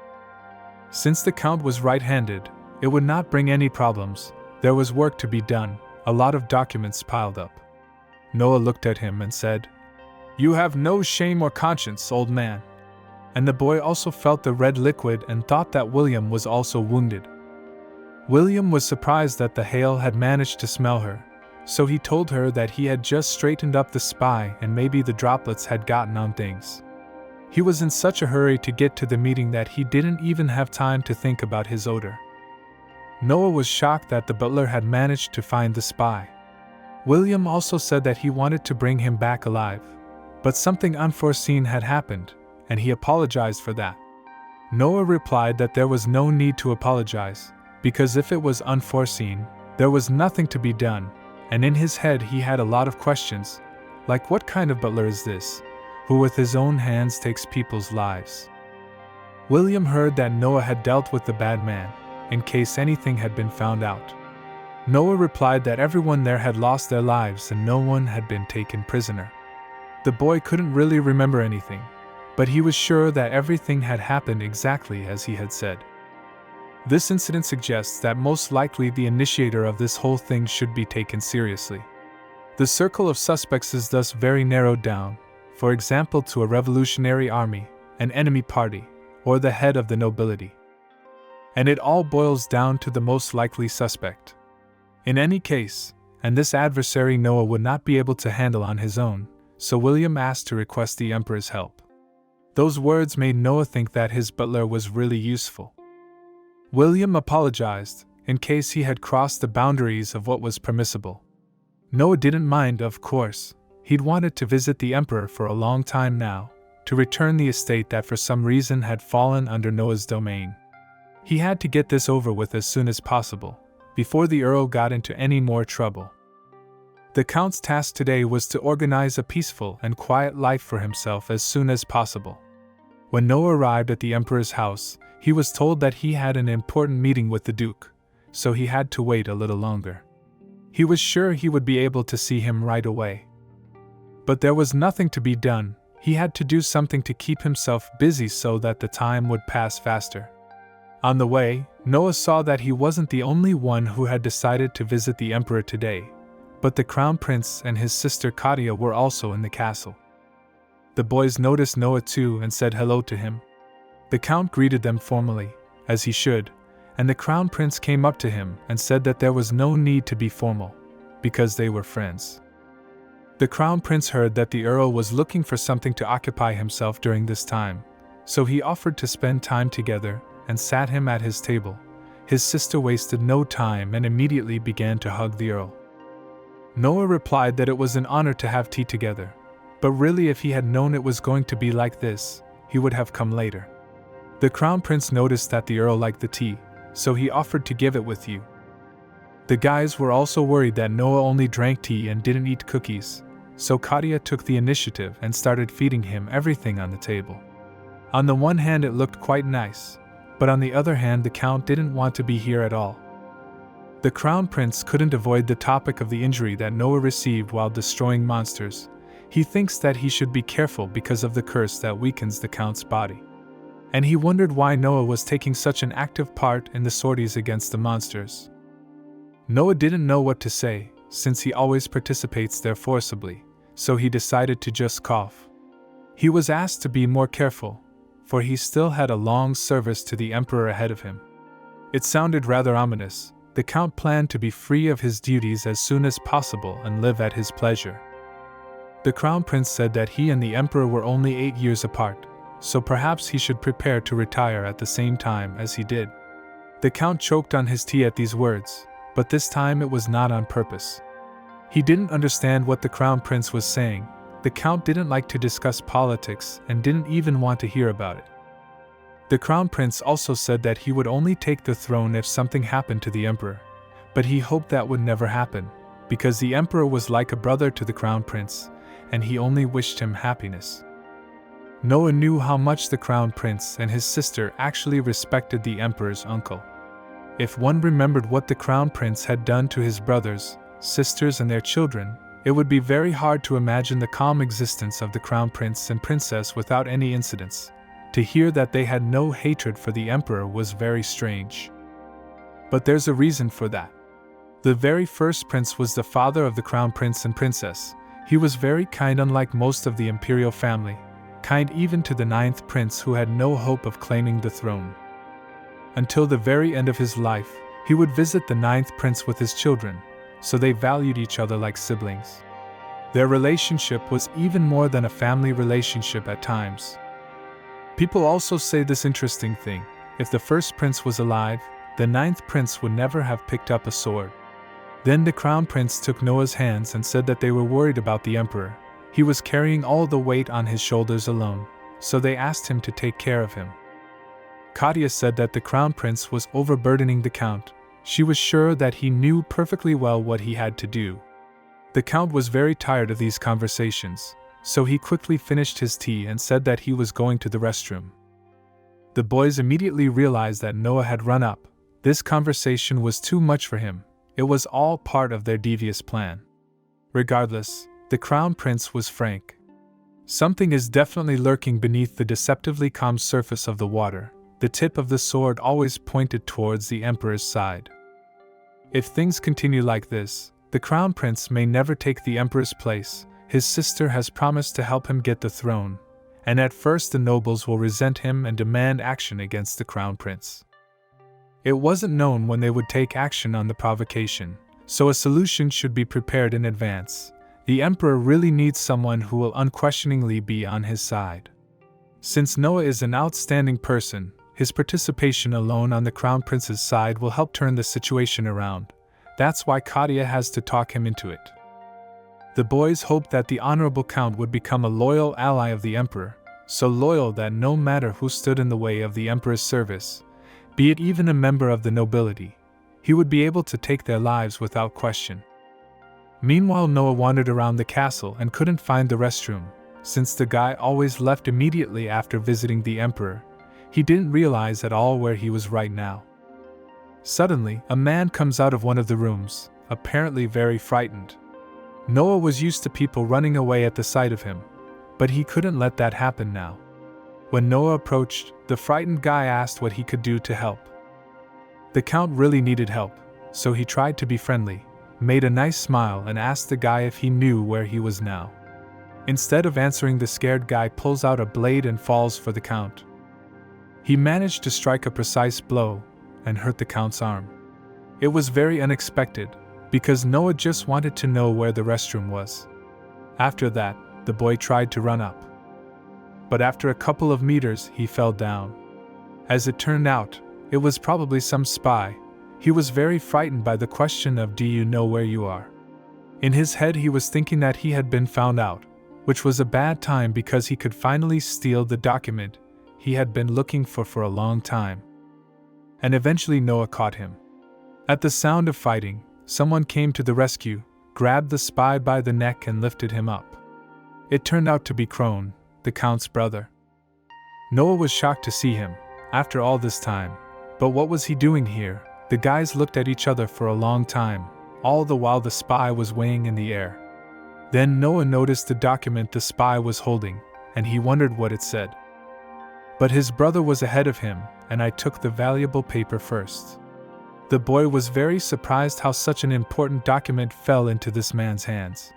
Speaker 1: Since the Count was right-handed, it would not bring any problems. There was work to be done, a lot of documents piled up. Noah looked at him and said, "You have no shame or conscience, old man." And the boy also felt the red liquid and thought that William was also wounded. William was surprised that the Hale had managed to smell her, so he told her that he had just straightened up the spy and maybe the droplets had gotten on things. He was in such a hurry to get to the meeting that he didn't even have time to think about his odor. Noah was shocked that the butler had managed to find the spy. William also said that he wanted to bring him back alive, but something unforeseen had happened, and he apologized for that. Noah replied that there was no need to apologize, because if it was unforeseen, there was nothing to be done, and in his head he had a lot of questions, like what kind of butler is this, who with his own hands takes people's lives? William heard that Noah had dealt with the bad man, in case anything had been found out. Noah replied that everyone there had lost their lives and no one had been taken prisoner. The boy couldn't really remember anything, but he was sure that everything had happened exactly as he had said. This incident suggests that most likely the initiator of this whole thing should be taken seriously. The circle of suspects is thus very narrowed down, for example to a revolutionary army, an enemy party, or the head of the nobility. And it all boils down to the most likely suspect. In any case, and this adversary Noah would not be able to handle on his own, so William asked to request the emperor's help. Those words made Noah think that his butler was really useful. William apologized, in case he had crossed the boundaries of what was permissible. Noah didn't mind, of course. He'd wanted to visit the emperor for a long time now, to return the estate that for some reason had fallen under Noah's domain. He had to get this over with as soon as possible, before the Earl got into any more trouble. The Count's task today was to organize a peaceful and quiet life for himself as soon as possible. When Noah arrived at the Emperor's house, he was told that he had an important meeting with the Duke, so he had to wait a little longer. He was sure he would be able to see him right away. But there was nothing to be done. He had to do something to keep himself busy so that the time would pass faster. On the way, Noah saw that he wasn't the only one who had decided to visit the Emperor today, but the Crown Prince and his sister Katia were also in the castle. The boys noticed Noah too and said hello to him. The Count greeted them formally, as he should, and the Crown Prince came up to him and said that there was no need to be formal, because they were friends. The Crown Prince heard that the Earl was looking for something to occupy himself during this time, so he offered to spend time together and sat him at his table. His sister wasted no time and immediately began to hug the Earl. Noah replied that it was an honor to have tea together, but really if he had known it was going to be like this, he would have come later. The Crown Prince noticed that the Earl liked the tea, so he offered to give it with you. The guys were also worried that Noah only drank tea and didn't eat cookies, so Katia took the initiative and started feeding him everything on the table. On the one hand it looked quite nice, but on the other hand the Count didn't want to be here at all. The Crown Prince couldn't avoid the topic of the injury that Noah received while destroying monsters. He thinks that he should be careful because of the curse that weakens the Count's body. And he wondered why Noah was taking such an active part in the sorties against the monsters. Noah didn't know what to say, since he always participates there forcibly, so he decided to just cough. He was asked to be more careful, for he still had a long service to the Emperor ahead of him. It sounded rather ominous. The Count planned to be free of his duties as soon as possible and live at his pleasure. The Crown Prince said that he and the Emperor were only 8 years apart, so perhaps he should prepare to retire at the same time as he did. The Count choked on his tea at these words, but this time it was not on purpose. He didn't understand what the Crown Prince was saying. The Count didn't like to discuss politics and didn't even want to hear about it. The Crown Prince also said that he would only take the throne if something happened to the Emperor, but he hoped that would never happen, because the Emperor was like a brother to the Crown Prince, and he only wished him happiness. Noah knew how much the Crown Prince and his sister actually respected the Emperor's uncle. If one remembered what the Crown Prince had done to his brothers, sisters and their children, it would be very hard to imagine the calm existence of the Crown Prince and Princess without any incidents. To hear that they had no hatred for the Emperor was very strange. But there's a reason for that. The very first prince was the father of the Crown Prince and Princess. He was very kind, unlike most of the imperial family, kind even to the 9th prince who had no hope of claiming the throne. Until the very end of his life, he would visit the 9th prince with his children, so they valued each other like siblings. Their relationship was even more than a family relationship at times. People also say this interesting thing: if the first prince was alive, the 9th prince would never have picked up a sword. Then the Crown Prince took Noah's hands and said that they were worried about the Emperor. He was carrying all the weight on his shoulders alone, so they asked him to take care of him. Katya said that the Crown Prince was overburdening the Count. She was sure that he knew perfectly well what he had to do. The Count was very tired of these conversations, so he quickly finished his tea and said that he was going to the restroom. The boys immediately realized that Noah had run up. This conversation was too much for him. It was all part of their devious plan. Regardless, the Crown Prince was frank. Something is definitely lurking beneath the deceptively calm surface of the water. The tip of the sword always pointed towards the Emperor's side. If things continue like this, the Crown Prince may never take the Emperor's place. His sister has promised to help him get the throne, and at first the nobles will resent him and demand action against the Crown Prince. It wasn't known when they would take action on the provocation, so a solution should be prepared in advance. The Emperor really needs someone who will unquestioningly be on his side. Since Noah is an outstanding person, his participation alone on the Crown Prince's side will help turn the situation around. That's why Katya has to talk him into it. The boys hoped that the Honorable Count would become a loyal ally of the Emperor, so loyal that no matter who stood in the way of the Emperor's service, be it even a member of the nobility, he would be able to take their lives without question. Meanwhile, Noah wandered around the castle and couldn't find the restroom. Since the guy always left immediately after visiting the Emperor, he didn't realize at all where he was right now. Suddenly, a man comes out of one of the rooms, apparently very frightened. Noah was used to people running away at the sight of him, but he couldn't let that happen now. When Noah approached, the frightened guy asked what he could do to help. The Count really needed help, so he tried to be friendly, made a nice smile and asked the guy if he knew where he was now. Instead of answering, the scared guy pulls out a blade and falls for the Count. He managed to strike a precise blow and hurt the Count's arm. It was very unexpected, because Noah just wanted to know where the restroom was. After that, the boy tried to run up. But after a couple of meters, he fell down. As it turned out, it was probably some spy. He was very frightened by the question of "Do you know where you are?" In his head, he was thinking that he had been found out, which was a bad time because he could finally steal the document he had been looking for a long time. And eventually Noah caught him. At the sound of fighting, someone came to the rescue, grabbed the spy by the neck and lifted him up. It turned out to be Crone, the Count's brother. Noah was shocked to see him, after all this time. But what was he doing here? The guys looked at each other for a long time, all the while the spy was weighing in the air. Then Noah noticed the document the spy was holding, and he wondered what it said. But his brother was ahead of him, and I took the valuable paper first. The boy was very surprised how such an important document fell into this man's hands.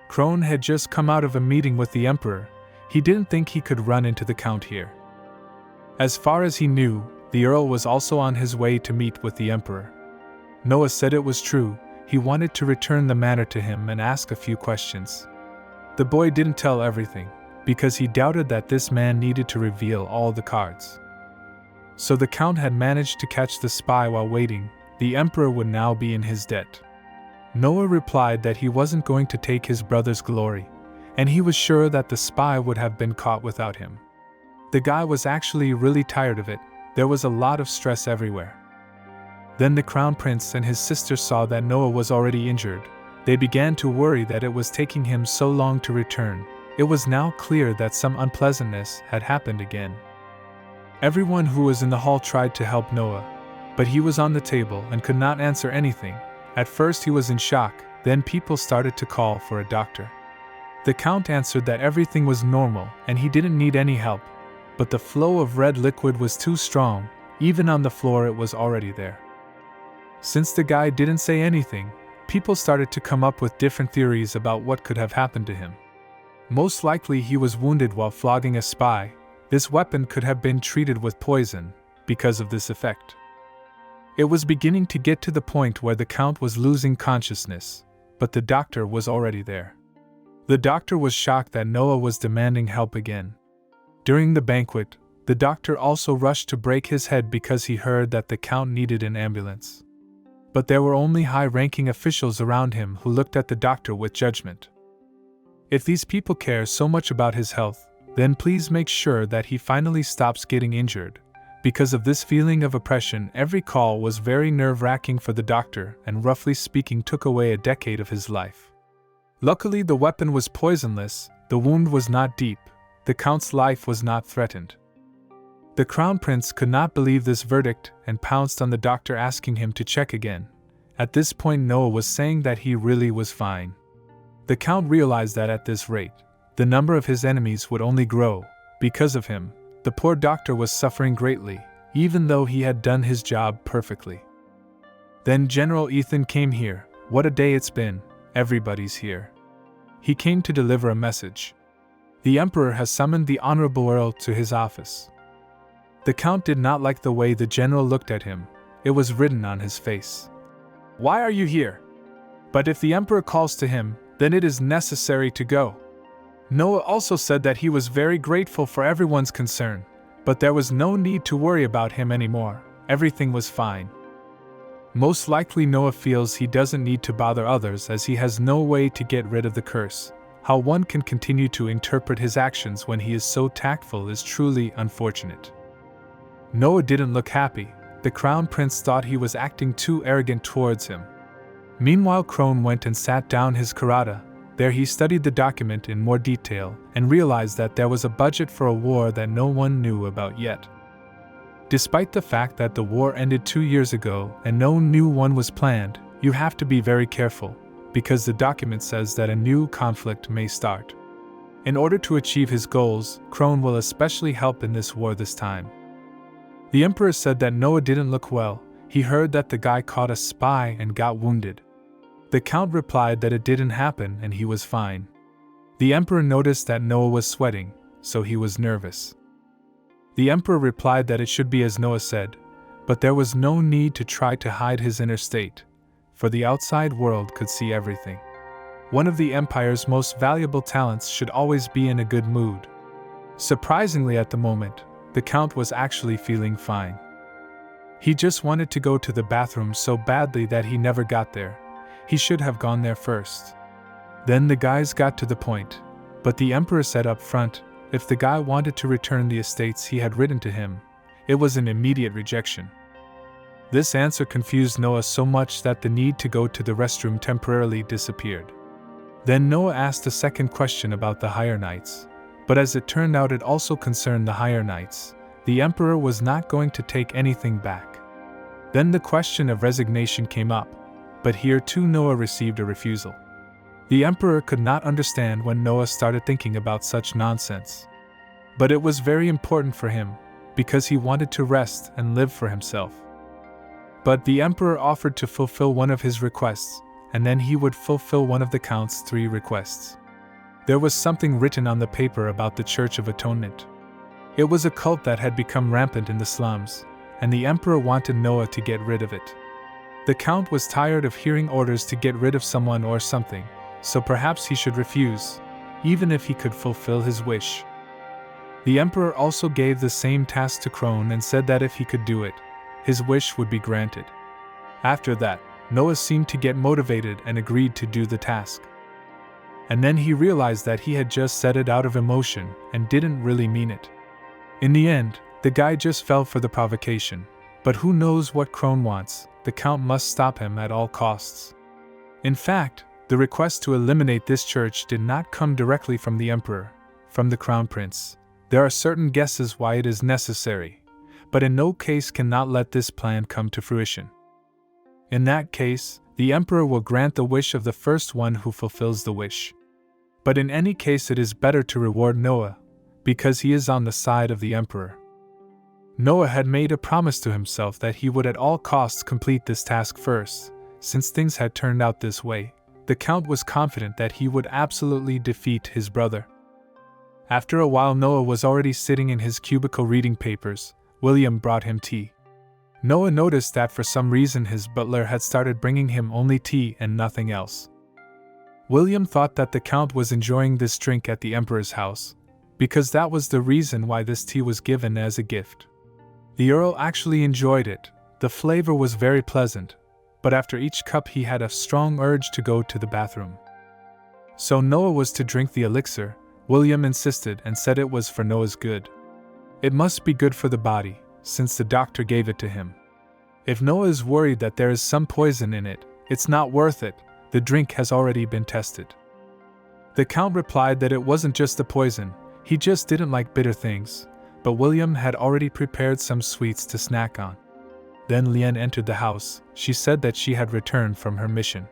Speaker 1: Crone had just come out of a meeting with the Emperor. He didn't think he could run into the Count here. As far as he knew, The Earl was also on his way to meet with the Emperor. Noah said it was true, he wanted to return the manor to him and ask a few questions. The boy didn't tell everything, because he doubted that this man needed to reveal all the cards. So the Count had managed to catch the spy while waiting. The Emperor would now be in his debt. Noah replied that he wasn't going to take his brother's glory, and he was sure that the spy would have been caught without him. The guy was actually really tired of it. There was a lot of stress everywhere. Then the Crown Prince and his sister saw that Noah was already injured. They began to worry that it was taking him so long to return. It was now clear that some unpleasantness had happened again. Everyone who was in the hall tried to help Noah, but he was on the table and could not answer anything. At first he was in shock, then people started to call for a doctor. The Count answered that everything was normal and he didn't need any help, but the flow of red liquid was too strong, even on the floor it was already there. Since the guy didn't say anything, people started to come up with different theories about what could have happened to him. Most likely he was wounded while flogging a spy. This weapon could have been treated with poison because of this effect. It was beginning to get to the point where the Count was losing consciousness, but the doctor was already there. The doctor was shocked that Noah was demanding help again. During the banquet, the doctor also rushed to break his head because he heard that the Count needed an ambulance. But there were only high-ranking officials around him who looked at the doctor with judgment. If these people care so much about his health, then please make sure that he finally stops getting injured. Because of this feeling of oppression, every call was very nerve-wracking for the doctor and roughly speaking took away a decade of his life. Luckily the weapon was poisonless, the wound was not deep, the Count's life was not threatened. The Crown Prince could not believe this verdict and pounced on the doctor asking him to check again. At this point Noah was saying that he really was fine. The Count realized that at this rate, the number of his enemies would only grow. Because of him, the poor doctor was suffering greatly, even though he had done his job perfectly. Then General Ethan came here. What a day it's been, everybody's here. He came to deliver a message. The Emperor has summoned the Honorable Earl to his office. The Count did not like the way the general looked at him. It was written on his face. Why are you here? But if the Emperor calls to him, then it is necessary to go. Noah also said that he was very grateful for everyone's concern, but there was no need to worry about him anymore. Everything was fine. Most likely Noah feels he doesn't need to bother others as he has no way to get rid of the curse. How one can continue to interpret his actions when he is so tactful is truly unfortunate. Noah didn't look happy. The Crown Prince thought he was acting too arrogant towards him. Meanwhile Crone went and sat down his karata. There he studied the document in more detail and realized that there was a budget for a war that no one knew about yet. Despite the fact that the war ended 2 years ago and no new one was planned, you have to be very careful, because the document says that a new conflict may start. In order to achieve his goals, Crone will especially help in this war this time. The Emperor said that Noah didn't look well. He heard that the guy caught a spy and got wounded. The Count replied that it didn't happen and he was fine. The Emperor noticed that Noah was sweating, so he was nervous. The Emperor replied that it should be as Noah said, but there was no need to try to hide his inner state, for the outside world could see everything. One of the Empire's most valuable talents should always be in a good mood. Surprisingly at the moment, the Count was actually feeling fine. He just wanted to go to the bathroom so badly that he never got there. He should have gone there first. Then the guys got to the point, but the Emperor said up front, if the guy wanted to return the estates he had written to him, it was an immediate rejection. This answer confused Noah so much that the need to go to the restroom temporarily disappeared. Then Noah asked a second question about the Higher Knights, but as it turned out it also concerned the Higher Knights. The Emperor was not going to take anything back. Then the question of resignation came up, but here too Noah received a refusal. The Emperor could not understand when Noah started thinking about such nonsense. But it was very important for him, because he wanted to rest and live for himself. But the Emperor offered to fulfill one of his requests, and then he would fulfill one of the Count's 3 requests. There was something written on the paper about the Church of Atonement. It was a cult that had become rampant in the slums, and the emperor wanted Noah to get rid of it. The count was tired of hearing orders to get rid of someone or something, so perhaps he should refuse, even if he could fulfill his wish. The emperor also gave the same task to Crone and said that if he could do it, his wish would be granted. After that, Noah seemed to get motivated and agreed to do the task. And then he realized that he had just said it out of emotion and didn't really mean it. In the end, the guy just fell for the provocation, but who knows what Crone wants, the count must stop him at all costs. In fact, the request to eliminate this church did not come directly from the emperor, from the crown prince. There are certain guesses why it is necessary, but in no case cannot let this plan come to fruition. In that case, the emperor will grant the wish of the first one who fulfills the wish. But in any case it is better to reward Noah, because he is on the side of the emperor. Noah had made a promise to himself that he would at all costs complete this task first. Since things had turned out this way, the count was confident that he would absolutely defeat his brother. After a while, Noah was already sitting in his cubicle reading papers. William brought him tea. Noah noticed that for some reason his butler had started bringing him only tea and nothing else. William thought that the count was enjoying this drink at the emperor's house, because that was the reason why this tea was given as a gift. The earl actually enjoyed it. The flavor was very pleasant, but after each cup he had a strong urge to go to the bathroom. So Noah was to drink the elixir. William insisted and said it was for Noah's good. It must be good for the body, since the doctor gave it to him. If Noah is worried that there is some poison in it, it's not worth it. The drink has already been tested. The count replied that it wasn't just the poison, he just didn't like bitter things, but William had already prepared some sweets to snack on. Then Lien entered the house. She said that she had returned from her mission.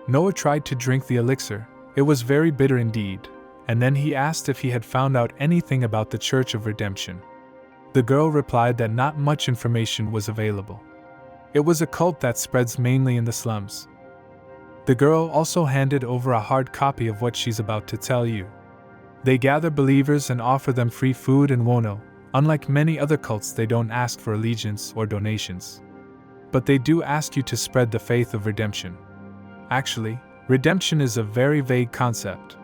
Speaker 1: Noah tried to drink the elixir. It was very bitter indeed, and then he asked if he had found out anything about the Church of Redemption. The girl replied that not much information was available. It was a cult that spreads mainly in the slums. The girl also handed over a hard copy of what she's about to tell you. They gather believers and offer them free food and wono. Unlike many other cults, they don't ask for allegiance or donations. But they do ask you to spread the faith of redemption. Actually, redemption is a very vague concept.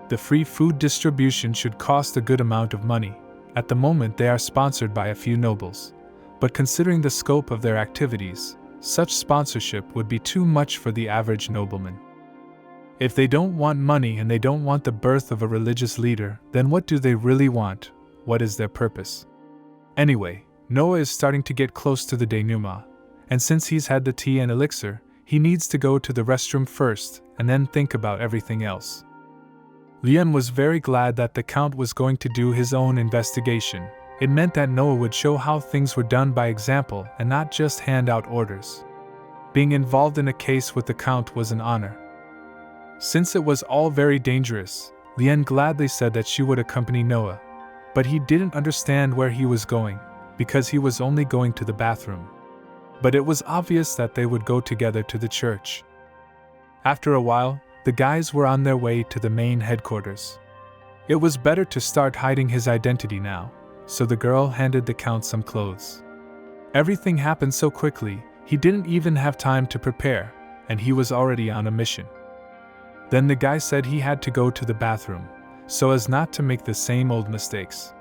Speaker 1: The free food distribution should cost a good amount of money. At the moment they are sponsored by a few nobles. But considering the scope of their activities, such sponsorship would be too much for the average nobleman. If they don't want money and they don't want the birth of a religious leader, then what do they really want? What is their purpose? Anyway, Noah is starting to get close to the denouement, and since he's had the tea and elixir, he needs to go to the restroom first and then think about everything else. Lien was very glad that the count was going to do his own investigation. It meant that Noah would show how things were done by example and not just hand out orders. Being involved in a case with the count was an honor. Since it was all very dangerous, Lien gladly said that she would accompany Noah, but he didn't understand where he was going, because he was only going to the bathroom. But it was obvious that they would go together to the church. After a while, the guys were on their way to the main headquarters. It was better to start hiding his identity now, so the girl handed the count some clothes. Everything happened so quickly, he didn't even have time to prepare, and he was already on a mission. Then the guy said he had to go to the bathroom, so as not to make the same old mistakes.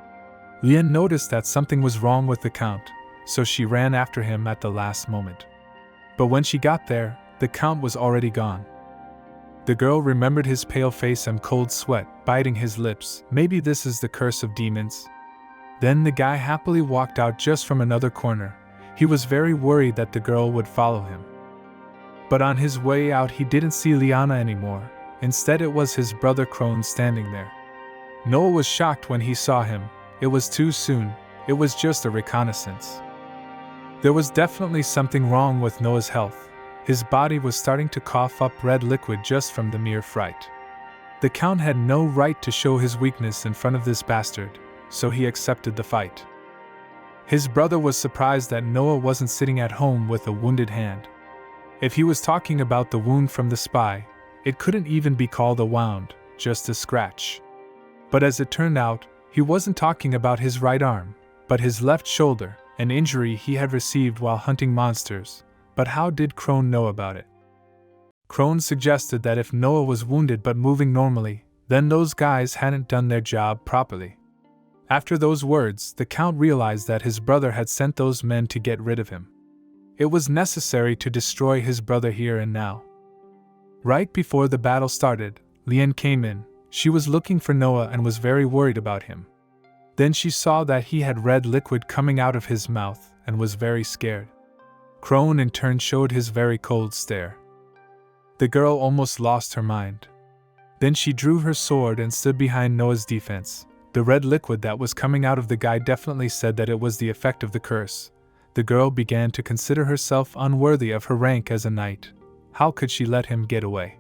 Speaker 1: Lien noticed that something was wrong with the count, so she ran after him at the last moment. But when she got there, the count was already gone. The girl remembered his pale face and cold sweat, biting his lips. Maybe this is the curse of demons. Then the guy happily walked out just from another corner. He was very worried that the girl would follow him. But on his way out he didn't see Liana anymore. Instead it was his brother Crone standing there. Noah was shocked when he saw him. It was too soon. It was just a reconnaissance. There was definitely something wrong with Noah's health. His body was starting to cough up red liquid just from the mere fright. The count had no right to show his weakness in front of this bastard, so he accepted the fight. His brother was surprised that Noah wasn't sitting at home with a wounded hand. If he was talking about the wound from the spy, it couldn't even be called a wound, just a scratch. But as it turned out, he wasn't talking about his right arm, but his left shoulder, an injury he had received while hunting monsters, but how did Crone know about it? Crone suggested that if Noah was wounded but moving normally, then those guys hadn't done their job properly. After those words, the Count realized that his brother had sent those men to get rid of him. It was necessary to destroy his brother here and now. Right before the battle started, Lien came in. She was looking for Noah and was very worried about him. Then she saw that he had red liquid coming out of his mouth and was very scared. Crone in turn showed his very cold stare. The girl almost lost her mind. Then she drew her sword and stood behind Noah's defense. The red liquid that was coming out of the guy definitely said that it was the effect of the curse. The girl began to consider herself unworthy of her rank as a knight. How could she let him get away?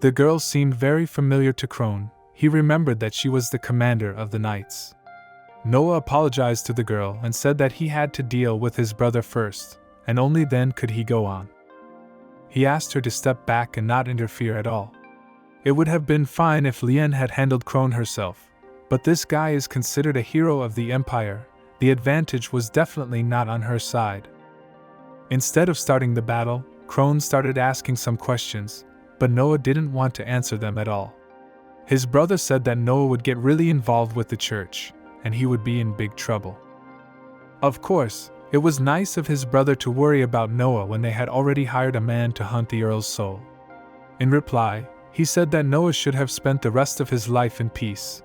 Speaker 1: The girl seemed very familiar to Crone. He remembered that she was the commander of the knights. Noah apologized to the girl and said that he had to deal with his brother first, and only then could he go on. He asked her to step back and not interfere at all. It would have been fine if Lien had handled Crone herself, but this guy is considered a hero of the Empire. The advantage was definitely not on her side. Instead of starting the battle, Crone started asking some questions, but Noah didn't want to answer them at all. His brother said that Noah would get really involved with the church, and he would be in big trouble. Of course, it was nice of his brother to worry about Noah when they had already hired a man to hunt the Earl's soul. In reply, he said that Noah should have spent the rest of his life in peace,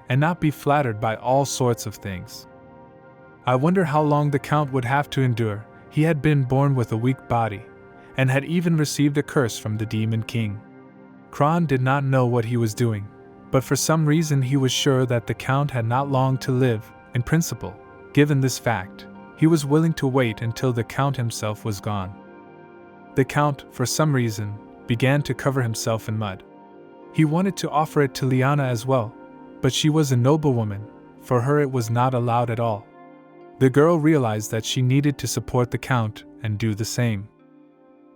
Speaker 1: and not be flattered by all sorts of things. I wonder how long the Count would have to endure. He had been born with a weak body, and had even received a curse from the Demon King. Crone did not know what he was doing, but for some reason he was sure that the Count had not long to live. In principle, given this fact, he was willing to wait until the Count himself was gone. The Count, for some reason, began to cover himself in mud. He wanted to offer it to Liana as well, but she was a noblewoman. For her it was not allowed at all. The girl realized that she needed to support the Count and do the same.